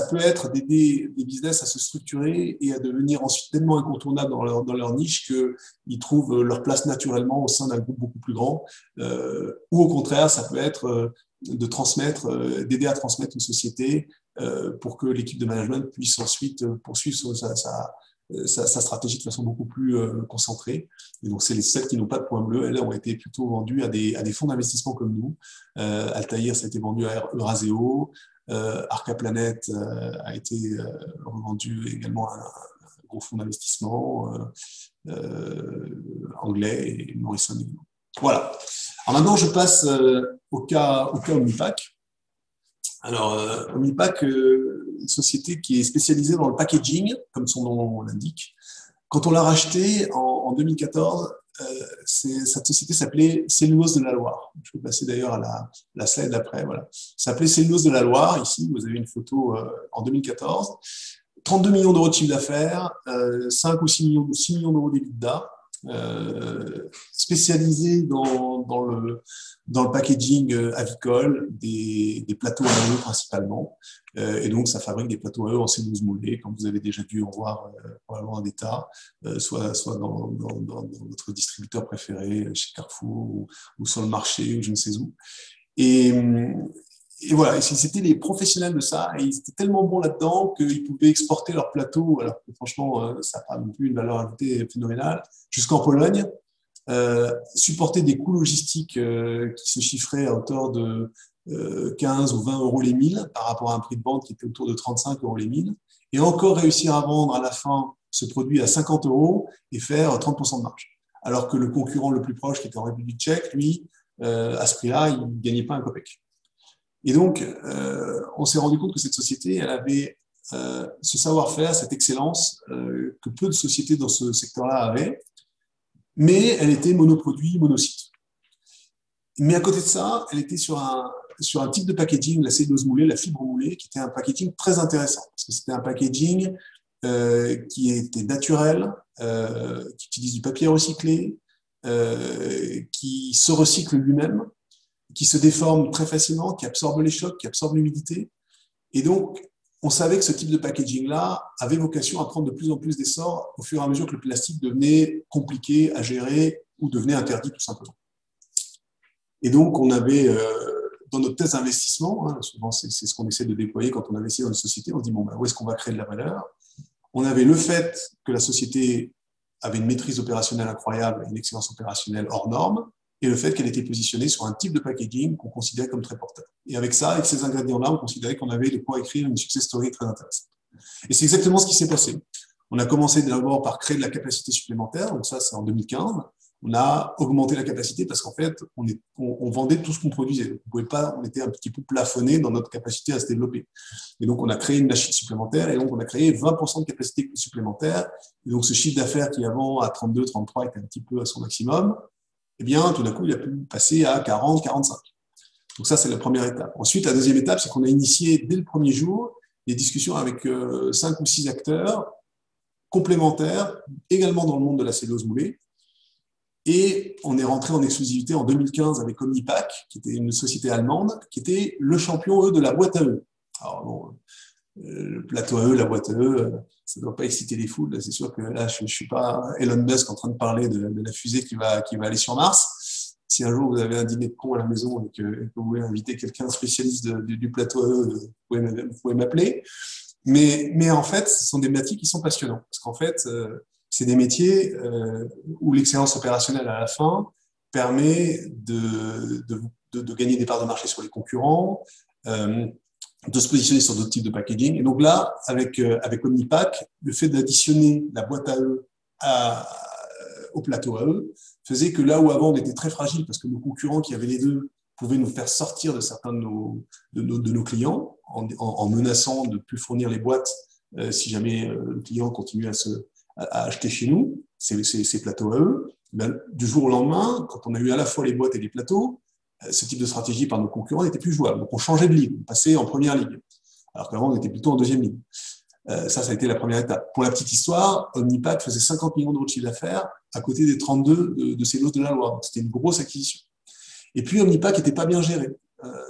S2: peut être d'aider des business à se structurer et à devenir ensuite tellement incontournables dans leur niche qu'ils trouvent leur place naturellement au sein d'un groupe beaucoup plus grand. Ou au contraire, ça peut être d'aider à transmettre une société pour que l'équipe de management puisse ensuite poursuivre sa stratégie de façon beaucoup plus concentrée. Et donc, c'est celles qui n'ont pas de point bleu, elles ont été plutôt vendues à des fonds d'investissement comme nous. Altaïr, ça a été vendu à Euraseo. Arcaplanet a été revendu également à un gros fonds d'investissement anglais et Morrison également. Voilà. Alors maintenant, je passe au cas Omnipac. Alors, Omnipac, une société qui est spécialisée dans le packaging, comme son nom l'indique. Quand on l'a racheté en 2014, cette société s'appelait Cellulose de la Loire. Je vais passer d'ailleurs à la slide d'après. Voilà. Ça s'appelait Cellulose de la Loire. Ici, vous avez une photo en 2014. 32 millions d'euros de chiffre d'affaires, 5 ou 6 millions d'euros d'EBITDA. Spécialisé dans le packaging avicole des plateaux à œufs principalement. Et donc, ça fabrique des plateaux à œufs en cellulose moulée, comme vous avez déjà dû en voir probablement un des tas, soit dans votre distributeur préféré, chez Carrefour, ou sur le marché, ou je ne sais où. Et et voilà, et c'était les professionnels de ça, et ils étaient tellement bons là-dedans qu'ils pouvaient exporter leur plateau, alors que franchement, ça n'a pas non plus une valeur ajoutée phénoménale, jusqu'en Pologne, supporter des coûts logistiques qui se chiffraient à hauteur de 15 ou 20 euros les milles par rapport à un prix de vente qui était autour de 35 euros les milles, et encore réussir à vendre à la fin ce produit à 50 euros et faire 30% de marge. Alors que le concurrent le plus proche, qui était en République tchèque, lui, à ce prix-là, il ne gagnait pas un copec. Et donc, on s'est rendu compte que cette société, elle avait ce savoir-faire, cette excellence que peu de sociétés dans ce secteur-là avaient, mais elle était monoproduit, monosite. Mais à côté de ça, elle était sur un type de packaging, la cellulose moulée, la fibre moulée, qui était un packaging très intéressant, parce que c'était un packaging qui était naturel, qui utilise du papier recyclé, qui se recycle lui-même, qui se déforme très facilement, qui absorbe les chocs, qui absorbe l'humidité. Et donc, on savait que ce type de packaging-là avait vocation à prendre de plus en plus d'essor au fur et à mesure que le plastique devenait compliqué à gérer ou devenait interdit tout simplement. Et donc, on avait, dans notre thèse d'investissement, souvent c'est ce qu'on essaie de déployer quand on investit dans une société, on se dit, bon, où est-ce qu'on va créer de la valeur? On avait le fait que la société avait une maîtrise opérationnelle incroyable, une excellence opérationnelle hors norme, et le fait qu'elle était positionnée sur un type de packaging qu'on considérait comme très porteur. Et avec ça, avec ces ingrédients-là, on considérait qu'on avait de quoi écrire une success story très intéressante. Et c'est exactement ce qui s'est passé. On a commencé d'abord par créer de la capacité supplémentaire, donc ça c'est en 2015. On a augmenté la capacité parce qu'en fait, on vendait tout ce qu'on produisait. On pouvait pas, on était un petit peu plafonné dans notre capacité à se développer. Et donc, on a créé une machine supplémentaire et donc on a créé 20% de capacité supplémentaire. Et donc, ce chiffre d'affaires qui avant, à 32, 33, était un petit peu à son maximum, eh bien, tout d'un coup, il a pu passer à 40, 45. Donc ça, c'est la première étape. Ensuite, la deuxième étape, c'est qu'on a initié dès le premier jour des discussions avec 5 ou 6 acteurs complémentaires, également dans le monde de la cellulose moulée. Et on est rentré en exclusivité en 2015 avec Omnipack, qui était une société allemande, qui était le champion, eux, de la boîte à eux. Alors bon, le plateau à eux, la boîte à eux, ça ne doit pas exciter les foules. C'est sûr que là, je ne suis pas Elon Musk en train de parler de la fusée qui va aller sur Mars. Si un jour vous avez un dîner de con à la maison et que vous voulez inviter quelqu'un spécialiste du plateau à eux, vous pouvez m'appeler. Mais en fait, ce sont des métiers qui sont passionnants. Parce qu'en fait, c'est des métiers où l'excellence opérationnelle à la fin permet de gagner des parts de marché sur les concurrents, de se positionner sur d'autres types de packaging. Et donc là, avec Omnipack, le fait d'additionner la boîte à eux au plateau à eux faisait que là où avant on était très fragile parce que nos concurrents qui avaient les deux pouvaient nous faire sortir de certains de nos clients en menaçant de ne plus fournir les boîtes si jamais le client continue à acheter chez nous, ces plateaux à eux. Ben, du jour au lendemain, quand on a eu à la fois les boîtes et les plateaux, ce type de stratégie par nos concurrents n'était plus jouable. Donc, on changeait de ligne, on passait en première ligne, alors qu'avant, on était plutôt en deuxième ligne. Ça a été la première étape. Pour la petite histoire, Omnipack faisait 50 millions d'euros de chiffre d'affaires à côté des 32 de Cellulose de la Loire. C'était une grosse acquisition. Et puis, Omnipack n'était pas bien géré.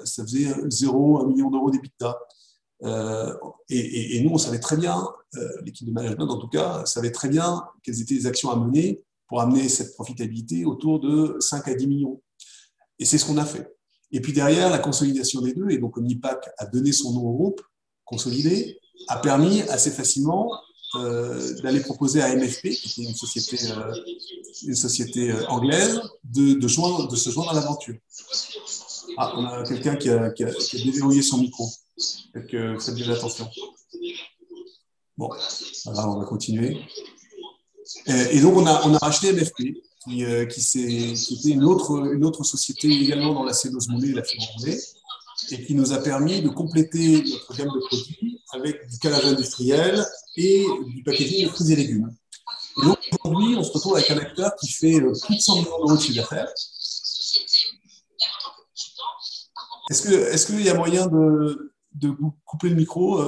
S2: Ça faisait 1 million d'euros d'EBITDA. Et nous, on savait très bien, l'équipe de management en tout cas, savait très bien quelles étaient les actions à mener pour amener cette profitabilité autour de 5 à 10 millions. Et c'est ce qu'on a fait. Et puis derrière, la consolidation des deux, et donc Omnipack a donné son nom au groupe, consolidé, a permis assez facilement d'aller proposer à MFP, qui était une société anglaise, de se joindre à l'aventure. Ah, on a quelqu'un qui a déverrouillé son micro. Faites bien attention. Bon, alors on va continuer. Et donc, on a racheté MFP, qui était une autre société également dans la cellulose moulée et la fibre moulée, et qui nous a permis de compléter notre gamme de produits avec du calage industriel et du packaging de fruits et légumes. Et donc, aujourd'hui, on se retrouve avec un acteur qui fait plus de 100 millions d'euros de chiffre d'affaires. Est-ce qu'il y a moyen de vous couper le micro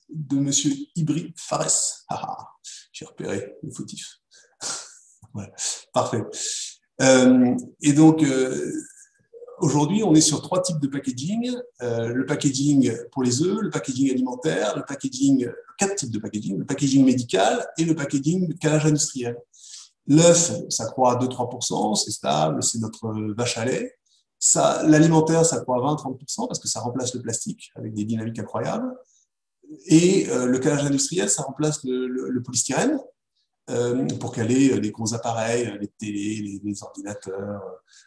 S2: de monsieur Ibri Fares? J'ai repéré le fautif. Voilà, parfait. Et donc, aujourd'hui, on est sur 3 types de packaging. Le packaging pour les œufs, le packaging alimentaire, 4 types de packaging, le packaging médical et le packaging de calage industriel. L'œuf, ça croît à 2-3%, c'est stable, c'est notre vache à lait. L'alimentaire, ça croît à 20-30% parce que ça remplace le plastique avec des dynamiques incroyables. Et le calage industriel, ça remplace le polystyrène pour caler les gros appareils, les télés, les ordinateurs.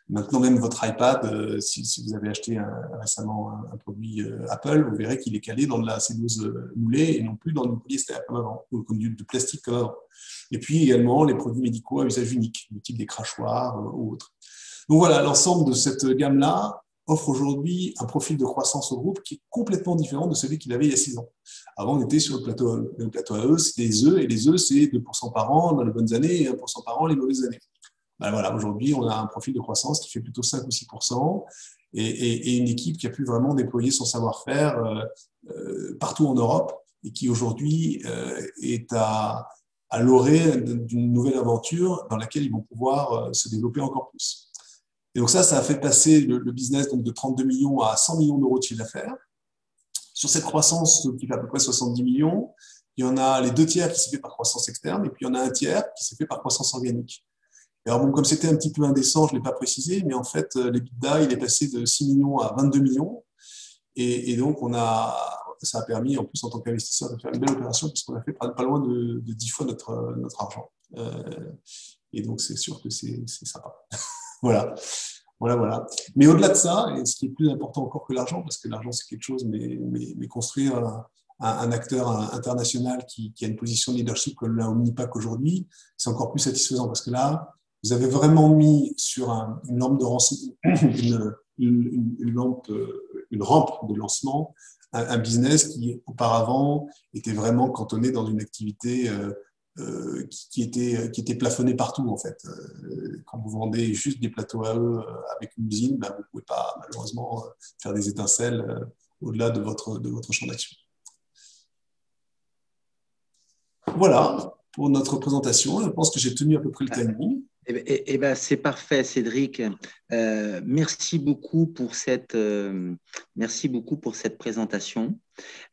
S2: Maintenant, même votre iPad, si vous avez acheté récemment un produit Apple, vous verrez qu'il est calé dans de la cellulose moulée et non plus dans du polyester comme avant, ou comme du plastique comme avant. Et puis également les produits médicaux à usage unique, du type des crachoirs ou autres. Donc voilà, l'ensemble de cette gamme-là offre aujourd'hui un profil de croissance au groupe qui est complètement différent de celui qu'il avait il y a 6 ans. Avant, on était sur le plateau AE. Le plateau AE, c'est des œufs, et les œufs, c'est 2% par an dans les bonnes années et 1% par an les mauvaises années. Ben voilà, aujourd'hui, on a un profil de croissance qui fait plutôt 5 ou 6% et une équipe qui a pu vraiment déployer son savoir-faire partout en Europe et qui aujourd'hui est à l'orée d'une nouvelle aventure dans laquelle ils vont pouvoir se développer encore plus. Et donc ça a fait passer le business donc de 32 millions à 100 millions d'euros de chiffre d'affaires. Sur cette croissance qui fait à peu près 70 millions, il y en a les 2 tiers qui s'est fait par croissance externe et puis il y en a 1 tiers qui s'est fait par croissance organique. Et alors bon, comme c'était un petit peu indécent, je ne l'ai pas précisé, mais en fait, l'EBITDA, il est passé de 6 millions à 22 millions. Et donc, ça a permis, en plus, en tant qu'investisseur, de faire une belle opération puisqu'on a fait pas loin de 10 fois notre argent. Et donc, c'est sûr que c'est sympa. Voilà. Mais au-delà de ça, et ce qui est plus important encore que l'argent, parce que l'argent c'est quelque chose, mais construire un acteur international qui a une position de leadership comme l'a Omnipac aujourd'hui, c'est encore plus satisfaisant parce que là, vous avez vraiment mis sur une lampe de une rampe de lancement un business qui auparavant était vraiment cantonné dans une activité qui était plafonné partout en fait. Quand vous vendez juste des plateaux AE avec une usine, ben, vous ne pouvez pas malheureusement faire des étincelles au-delà de votre champ d'action. Voilà pour notre présentation. Je pense que j'ai tenu à peu près le timing.
S1: Eh ben, c'est parfait, Cédric. Merci beaucoup pour cette présentation.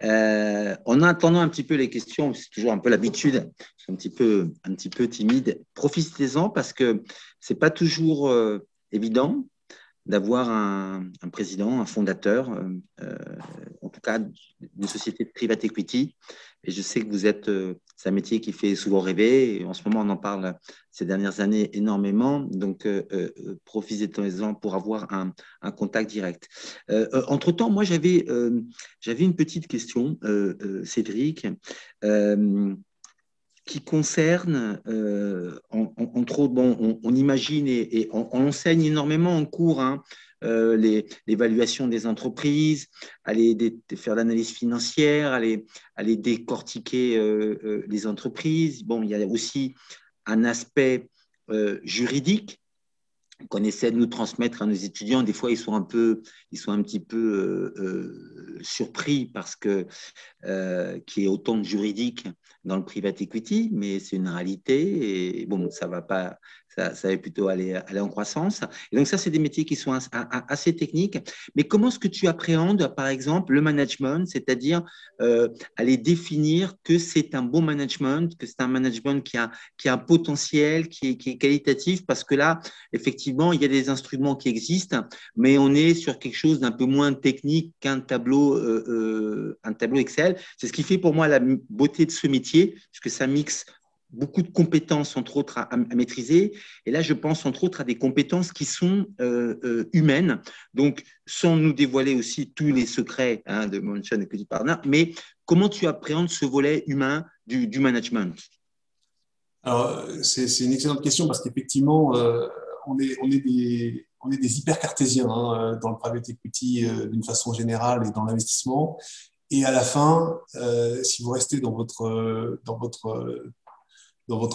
S1: En attendant un petit peu les questions, c'est toujours un peu l'habitude, je suis un petit peu timide. Profitez-en parce que c'est pas toujours évident d'avoir un président, un fondateur, en tout cas d'une société de private equity. Et je sais que c'est un métier qui fait souvent rêver. Et en ce moment, on en parle ces dernières années énormément. Donc, profitez-en pour avoir un contact direct. Entre-temps, moi, j'avais une petite question, Cédric. Qui concerne, entre autres, bon, on imagine et on enseigne énormément en cours l'évaluation des entreprises, faire l'analyse financière, aller décortiquer les entreprises. Bon, il y a aussi un aspect juridique qu'on essaie de nous transmettre à nos étudiants. Des fois, ils sont un petit peu surpris parce qu'il y ait autant de juridique dans le private equity, mais c'est une réalité et bon, ça va pas, ça va plutôt aller en croissance. Et donc ça, c'est des métiers qui sont assez techniques. Mais comment est-ce que tu appréhendes, par exemple, le management, c'est-à-dire aller définir que c'est un bon management, que c'est un management qui a un potentiel, qui est qualitatif, parce que là, effectivement, il y a des instruments qui existent, mais on est sur quelque chose d'un peu moins technique qu'un tableau Excel. C'est ce qui fait pour moi la beauté de ce métier, puisque ça mixe beaucoup de compétences, entre autres, à maîtriser. Et là, je pense, entre autres, à des compétences qui sont humaines. Donc, sans nous dévoiler aussi tous les secrets de Motion Equity Partner, mais comment tu appréhendes ce volet humain du management?
S2: Alors, c'est une excellente question parce qu'effectivement, on est des hyper-cartésiens dans le private equity d'une façon générale et dans l'investissement. Et à la fin, si vous restez dans votre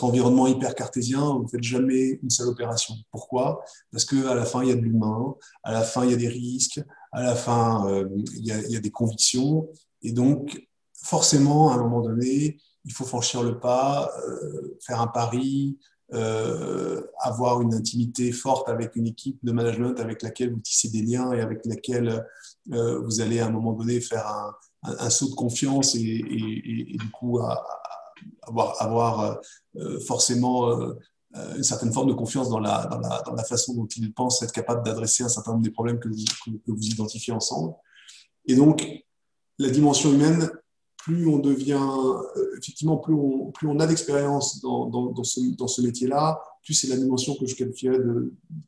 S2: environnement hyper cartésien, vous ne faites jamais une seule opération. Pourquoi? Parce qu'à la fin, il y a de l'humain, à la fin, il y a des risques, à la fin, il y a des convictions. Et donc, forcément, à un moment donné, il faut franchir le pas, faire un pari, avoir une intimité forte avec une équipe de management avec laquelle vous tissez des liens et avec laquelle vous allez à un moment donné faire un saut de confiance et du coup avoir forcément une certaine forme de confiance dans la façon dont ils pensent être capables d'adresser un certain nombre des problèmes que vous identifiez ensemble. Et donc, la dimension humaine, plus on devient, effectivement, plus on a d'expérience dans ce métier-là, plus c'est la dimension que je qualifierais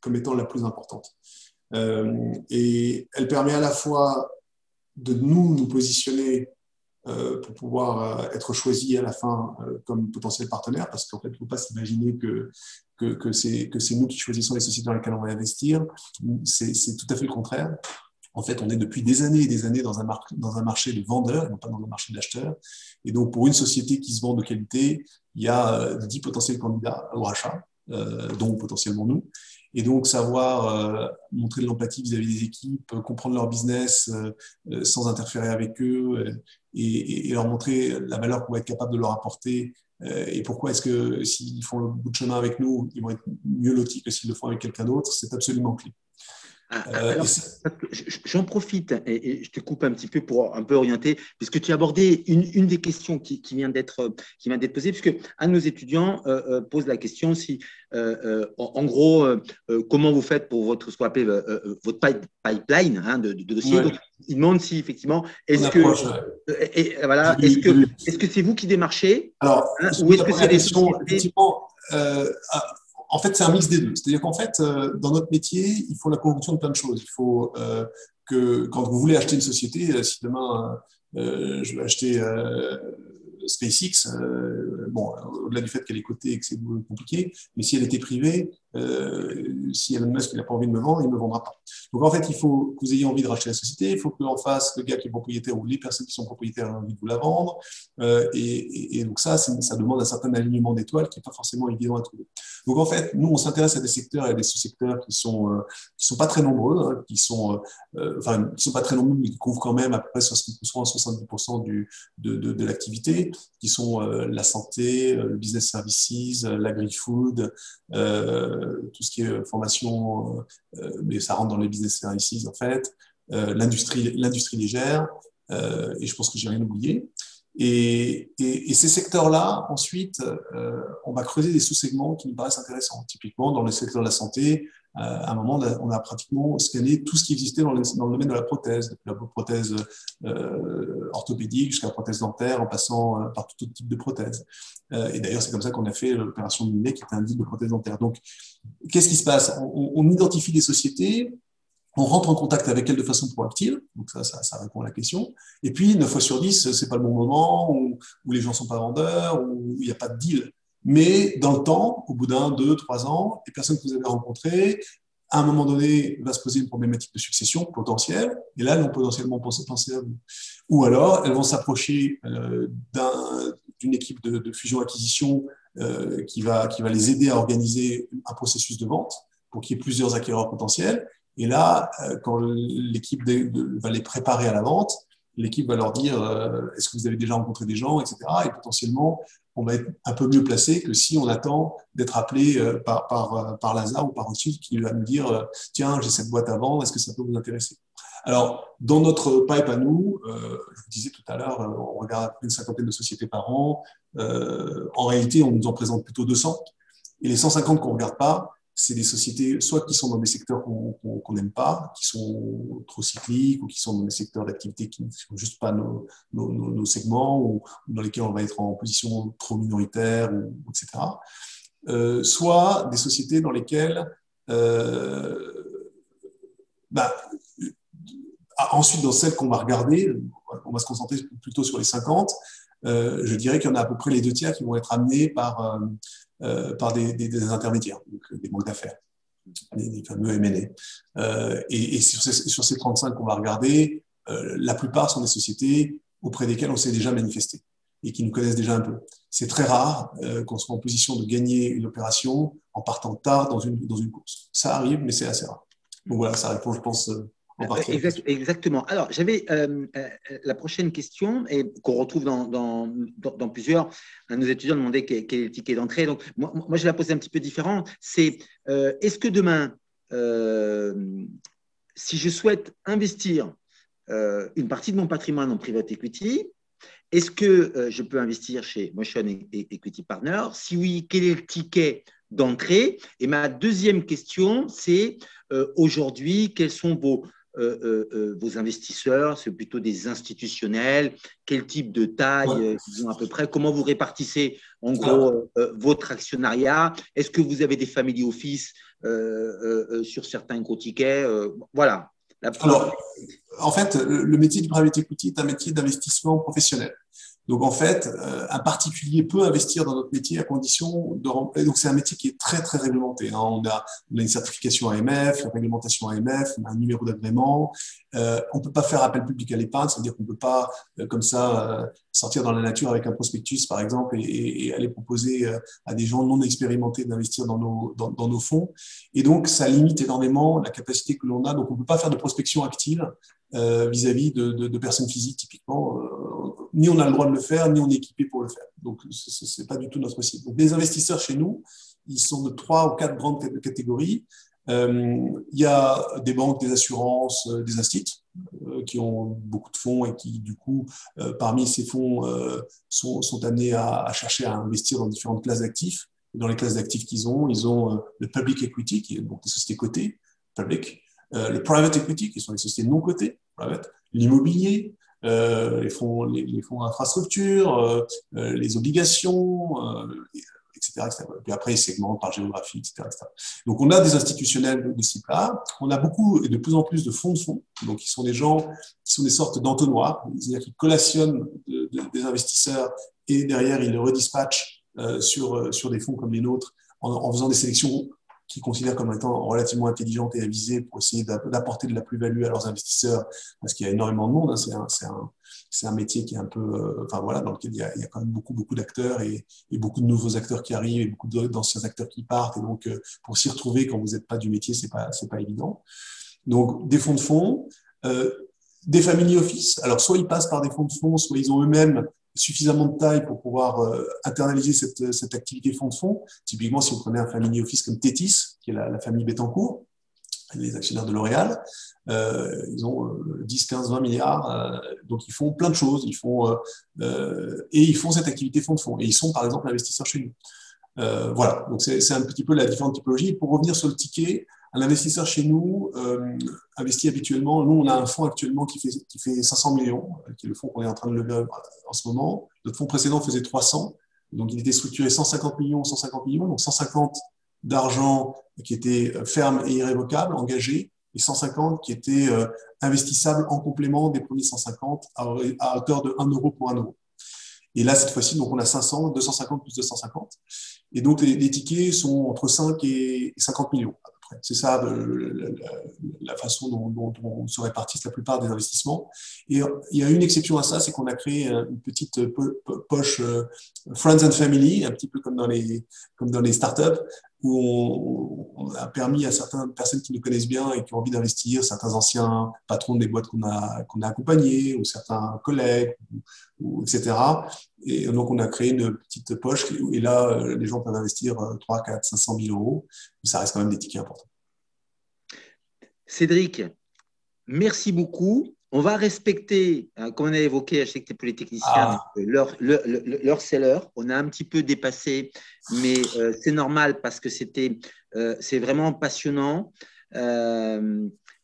S2: comme étant la plus importante. Et elle permet à la fois de nous positionner pour pouvoir être choisis à la fin comme potentiel partenaire, parce qu'en fait, il ne faut pas s'imaginer que c'est nous qui choisissons les sociétés dans lesquelles on va investir. C'est tout à fait le contraire. En fait, on est depuis des années et des années dans un marché de vendeurs, et non pas dans un marché d'acheteurs. Et donc, pour une société qui se vend de qualité, il y a 10 potentiels candidats au rachat, dont potentiellement nous. Et donc, savoir montrer de l'empathie vis-à-vis des équipes, comprendre leur business sans interférer avec eux et leur montrer la valeur qu'on va être capable de leur apporter et pourquoi est-ce que s'ils font le bout de chemin avec nous, ils vont être mieux lotis que s'ils le font avec quelqu'un d'autre, c'est absolument clé.
S1: Alors, j'en profite et je te coupe un petit peu pour un peu orienter, puisque tu as abordé une des questions qui vient d'être posée, puisque un de nos étudiants pose la question si, en gros, comment vous faites pour votre, ce qu'on appelle votre pipeline de dossiers.
S2: Ouais.
S1: Donc, il demande si effectivement, est-ce que c'est vous qui démarchez,
S2: alors,
S1: ou est-ce que c'est les sociétés?
S2: Effectivement, en fait, c'est un mix des deux. C'est-à-dire qu'en fait, dans notre métier, il faut la conjonction de plein de choses. Il faut que, quand vous voulez acheter une société, si demain je vais acheter SpaceX, au-delà du fait qu'elle est cotée et que c'est compliqué, mais si elle était privée, si Elon Musk n'a pas envie de me vendre, il ne me vendra pas. Donc en fait, il faut que vous ayez envie de racheter la société, il faut qu'en face, le gars qui est propriétaire ou les personnes qui sont propriétaires aient envie de vous la vendre. Et donc ça demande un certain alignement d'étoiles qui n'est pas forcément évident à trouver. Donc en fait, nous, on s'intéresse à des secteurs et à des sous-secteurs qui sont pas très nombreux, qui sont pas très nombreux, mais qui couvrent quand même à peu près 60-70% de l'activité, qui sont la santé, le business services, l'agri-food, tout ce qui est formation, mais ça rentre dans les business services en fait, l'industrie légère, et je pense que j'ai rien oublié. Et ces secteurs-là, ensuite, on va creuser des sous-segments qui nous paraissent intéressants. Typiquement, dans le secteur de la santé, à un moment, on a pratiquement scanné tout ce qui existait dans le domaine de la prothèse, depuis la prothèse orthopédique jusqu'à la prothèse dentaire, en passant par tout type de prothèse. Et d'ailleurs, c'est comme ça qu'on a fait l'opération Minet, qui était un guide de prothèse dentaire. Donc, qu'est-ce qui se passe? On identifie des sociétés, on rentre en contact avec elles de façon proactive, donc ça répond à la question. Et puis, 9 fois sur 10, c'est pas le bon moment, où les gens sont pas vendeurs, où il n'y a pas de deal. Mais dans le temps, au bout d'1, 2, 3 ans, les personnes que vous avez rencontrées, à un moment donné, va se poser une problématique de succession potentielle, et là, elles vont potentiellement penser à vous. Ou alors, elles vont s'approcher d'une équipe de fusion-acquisition qui va les aider à organiser un processus de vente pour qu'il y ait plusieurs acquéreurs potentiels. Et là, quand l'équipe va les préparer à la vente, l'équipe va leur dire est-ce que vous avez déjà rencontré des gens, etc. Et potentiellement, on va être un peu mieux placé que si on attend d'être appelé par Lazare ou par Rothschild qui va nous dire tiens, j'ai cette boîte à vendre, est-ce que ça peut vous intéresser? Alors, dans notre pipe à nous, je vous disais tout à l'heure, on regarde une cinquantaine de sociétés par an. En réalité, on nous en présente plutôt 200. Et les 150 qu'on ne regarde pas, c'est des sociétés soit qui sont dans des secteurs qu'on n'aime pas, qui sont trop cycliques, ou qui sont dans des secteurs d'activité qui ne sont juste pas nos segments, ou dans lesquels on va être en position trop minoritaire, etc. Soit des sociétés dans lesquelles ensuite, dans celles qu'on va regarder, on va se concentrer plutôt sur les 50, je dirais qu'il y en a à peu près les 2 tiers qui vont être amenés par des intermédiaires, donc des banques d'affaires, les fameux M&A. Et sur ces 35 qu'on va regarder, la plupart sont des sociétés auprès desquelles on s'est déjà manifesté et qui nous connaissent déjà un peu. C'est très rare qu'on soit en position de gagner une opération en partant tard dans une course. Ça arrive, mais c'est assez rare. Donc voilà, ça répond, je pense, en partie.
S1: Exactement. Alors, j'avais la prochaine question, et qu'on retrouve dans plusieurs. Un de nos étudiants demandait quel est le ticket d'entrée. Donc, moi, je vais la poser un petit peu différent. C'est est-ce que demain, si je souhaite investir une partie de mon patrimoine en private equity, est-ce que je peux investir chez Motion Equity Partners? Si oui, quel est le ticket d'entrée. Et ma deuxième question, c'est aujourd'hui, quels sont vos investisseurs? C'est plutôt des institutionnels? Quel type de taille ils ont à peu près? Comment vous répartissez en gros votre actionnariat? Est-ce que vous avez des family office sur certains gros tickets? Voilà.
S2: Alors, en fait, le métier du private equity est un métier d'investissement professionnel. Donc, en fait, un particulier peut investir dans notre métier à condition de remplir. Donc, c'est un métier qui est très, très réglementé. On a une certification AMF, une réglementation AMF, on a un numéro d'agrément. On peut pas faire appel public à l'épargne, ça veut dire qu'on peut pas, comme ça, sortir dans la nature avec un prospectus, par exemple, et aller proposer à des gens non expérimentés d'investir dans nos fonds. Et donc, ça limite énormément la capacité que l'on a. Donc, on peut pas faire de prospection active vis-à-vis de personnes physiques, typiquement. Ni on a le droit de le faire, ni on est équipé pour le faire. Donc, ce n'est pas du tout notre cible. Donc, les investisseurs chez nous, ils sont de 3 ou 4 grandes catégories. Il y a des banques, des assurances, des instituts qui ont beaucoup de fonds et qui, du coup, parmi ces fonds, sont amenés à chercher à investir dans différentes classes d'actifs. Dans les classes d'actifs qu'ils ont, ils ont le public equity, qui est donc des sociétés cotées, public, le private equity, qui sont les sociétés non cotées, private, l'immobilier, les fonds d'infrastructure, les obligations, etc., etc. Puis après, ils segmentent par géographie, etc., etc. Donc, on a des institutionnels de ce type-là. On a beaucoup et de plus en plus de fonds de fonds. Donc, qui sont des gens qui sont des sortes d'entonnoirs, c'est-à-dire qu'ils collationnent des investisseurs et derrière, ils le redispatchent sur des fonds comme les nôtres en faisant des sélections qu'ils considèrent comme étant relativement intelligentes et avisées pour essayer d'apporter de la plus-value à leurs investisseurs, parce qu'il y a énormément de monde. C'est un métier qui est un peu, enfin voilà, dans lequel il y a quand même beaucoup d'acteurs et beaucoup de nouveaux acteurs qui arrivent et beaucoup d'anciens acteurs qui partent. Et donc, pour s'y retrouver quand vous n'êtes pas du métier, c'est pas évident. Donc, des fonds de fonds, des family office. Alors, soit ils passent par des fonds de fonds, soit ils ont eux-mêmes suffisamment de taille pour pouvoir internaliser cette activité fonds de fonds. Typiquement, si vous prenez un family office comme Tétis, qui est la famille Bettencourt, les actionnaires de L'Oréal, ils ont 10, 15, 20 milliards, donc ils font plein de choses, ils font cette activité fonds de fonds, et ils sont par exemple investisseurs chez nous. Voilà, donc c'est un petit peu la différente typologie. Pour revenir sur le ticket, un investisseur chez nous investit habituellement. Nous, on a un fonds actuellement qui fait 500 millions, qui est le fonds qu'on est en train de lever en ce moment. Notre fonds précédent faisait 300, donc il était structuré 150 millions, donc 150 d'argent qui était ferme et irrévocable, engagé, et 150 qui était investissable en complément des premiers 150 à hauteur de 1 euro pour 1 euro. Et là, cette fois-ci, donc on a 500, 250 plus 250. Et donc, les tickets sont entre 5 et 50 millions, à peu près. C'est ça la façon dont se répartissent la plupart des investissements. Et il y a une exception à ça, c'est qu'on a créé une petite poche Friends and Family, un petit peu comme dans les startups, où on a permis à certaines personnes qui nous connaissent bien et qui ont envie d'investir, certains anciens patrons des boîtes qu'on a accompagnés, ou certains collègues, etc. Et donc, on a créé une petite poche, et là, les gens peuvent investir 3, 4, 500 000 euros, mais ça reste quand même des tickets importants.
S1: Cédric, merci beaucoup. On va respecter, comme on a évoqué, je sais que tu es polytechnicien, leur seller. On a un petit peu dépassé, mais c'est normal parce que c'est vraiment passionnant.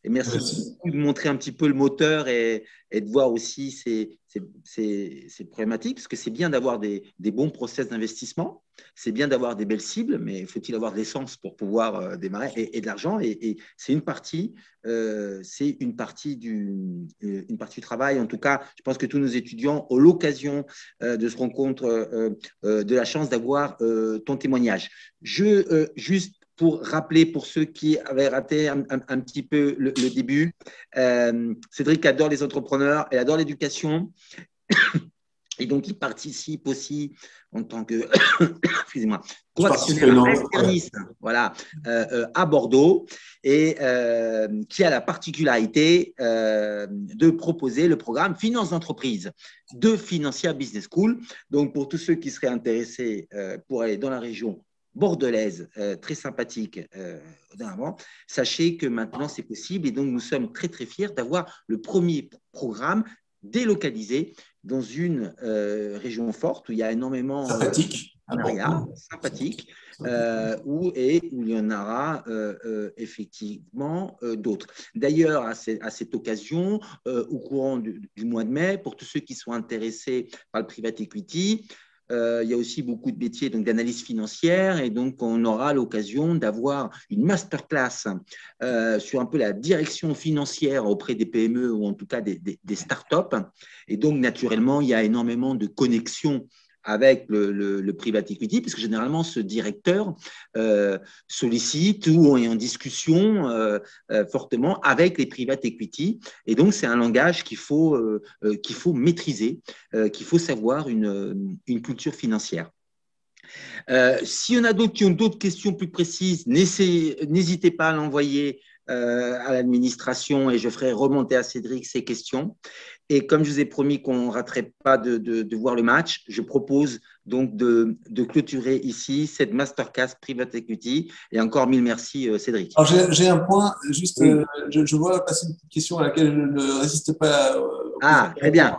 S1: Et merci beaucoup de montrer un petit peu le moteur et de voir aussi ces problématiques, parce que c'est bien d'avoir des bons process d'investissement, c'est bien d'avoir des belles cibles, mais faut-il avoir de l'essence pour pouvoir démarrer et de l'argent, et c'est une partie du travail. En tout cas, je pense que tous nos étudiants ont l'occasion de se rencontrer, de la chance d'avoir ton témoignage. Juste pour rappeler, pour ceux qui avaient raté un petit peu le début, Cédric adore les entrepreneurs, elle adore l'éducation. Et donc, il participe aussi en tant que co-actionnaire externiste, voilà, à Bordeaux, et qui a la particularité de proposer le programme Finance d'entreprise de Financière Business School. Donc, pour tous ceux qui seraient intéressés pour aller dans la région bordelaise, très sympathique, sachez que maintenant c'est possible, et donc nous sommes très très fiers d'avoir le premier programme délocalisé dans une région forte où il y a énormément
S2: sympathique,
S1: partenariat sympathique où il y en aura effectivement d'autres. D'ailleurs, à cette occasion, au courant du mois de mai, pour tous ceux qui sont intéressés par le private equity, il y a aussi beaucoup de métiers d'analyse financière et donc on aura l'occasion d'avoir une masterclass sur un peu la direction financière auprès des PME ou en tout cas des startups. Et donc, naturellement, il y a énormément de connexions avec le private equity, parce que généralement, ce directeur sollicite ou est en discussion fortement avec les private equity. Et donc, c'est un langage qu'il faut maîtriser, qu'il faut savoir une culture financière. S'il y en a d'autres qui ont d'autres questions plus précises, n'hésitez pas à l'envoyer à l'administration et je ferai remonter à Cédric ces questions. Et comme je vous ai promis qu'on ne raterait pas de voir le match, je propose donc de clôturer ici cette masterclass Private Equity. Et encore mille merci, Cédric.
S2: Alors, j'ai un point, juste,
S1: oui.
S2: je vois passer une petite question à laquelle je ne résiste pas.
S1: Très bien.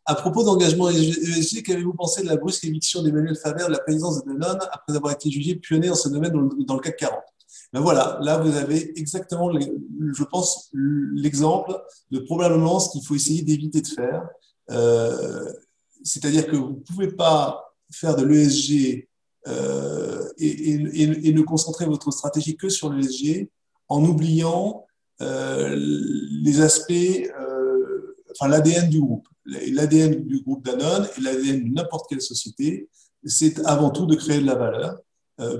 S2: À propos d'engagement ESG, qu'avez-vous pensé de la brusque éviction d'Emmanuel Faber de la présidence de Danone après avoir été jugé pionnier dans ce domaine dans le CAC 40? Ben voilà, là vous avez exactement, je pense, l'exemple de probablement ce qu'il faut essayer d'éviter de faire. C'est-à-dire que vous ne pouvez pas faire de l'ESG et ne concentrer votre stratégie que sur l'ESG en oubliant les aspects, enfin l'ADN du groupe. L'ADN du groupe Danone et l'ADN de n'importe quelle société, c'est avant tout de créer de la valeur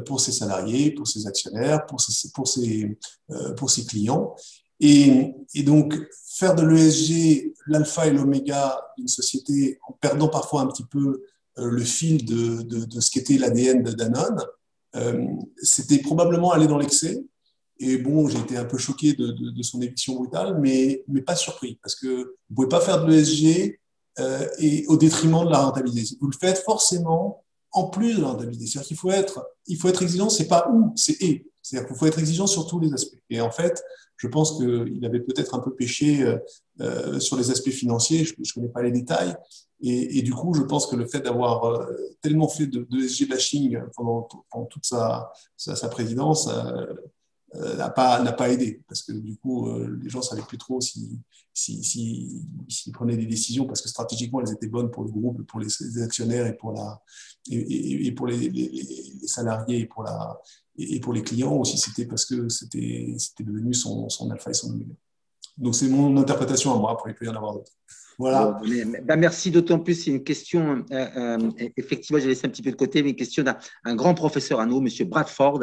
S2: pour ses salariés, pour ses actionnaires, pour ses clients. Et donc, faire de l'ESG l'alpha et l'oméga d'une société en perdant parfois un petit peu le fil de ce qu'était l'ADN de Danone, c'était probablement aller dans l'excès. Et bon, j'ai été un peu choqué de son éviction brutale, mais pas surpris, parce que vous ne pouvez pas faire de l'ESG et au détriment de la rentabilité. Vous le faites forcément en plus de la rentabilité. C'est-à-dire qu'il faut être exigeant, c'est pas ou, c'est et. C'est-à-dire qu'il faut être exigeant sur tous les aspects. Et en fait, je pense qu'il avait peut-être un peu péché sur les aspects financiers, je ne connais pas les détails, et du coup, je pense que le fait d'avoir tellement fait de ESG bashing pendant toute sa présidence n'a pas aidé, parce que du coup, les gens ne savaient plus trop s'ils prenaient des décisions, parce que stratégiquement, elles étaient bonnes pour le groupe, pour les actionnaires et pour les salariés et pour les clients, ou si c'était parce que c'était devenu son alpha et son oméga. Donc, c'est mon interprétation à moi, après il peut y en avoir d'autres. Voilà.
S1: Bon, merci, d'autant plus, c'est une question, effectivement, j'ai laissé un petit peu de côté, mais une question d'un grand professeur à nous, M. Bradford,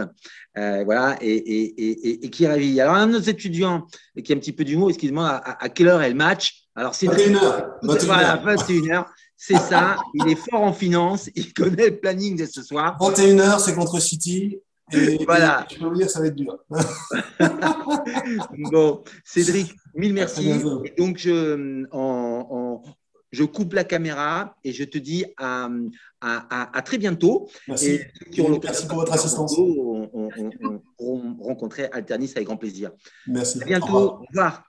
S1: voilà, et qui est ravi. Alors, un de nos étudiants qui a un petit peu d'humour, excuse-moi, à quelle heure est le match? Alors, c'est
S2: 21h.
S1: Voilà, 21h, c'est ça, il est fort en finance, il connaît le planning de ce soir.
S2: 21h, c'est contre City. Et,
S1: voilà.
S2: Et je peux vous dire, ça va être dur.
S1: Bon, Cédric, mille merci. Et donc, je coupe la caméra et je te dis à très bientôt.
S2: Merci.
S1: Et
S2: merci pour votre assistance.
S1: On rencontrer Alternis avec grand plaisir.
S2: Merci.
S1: À bientôt. Au revoir.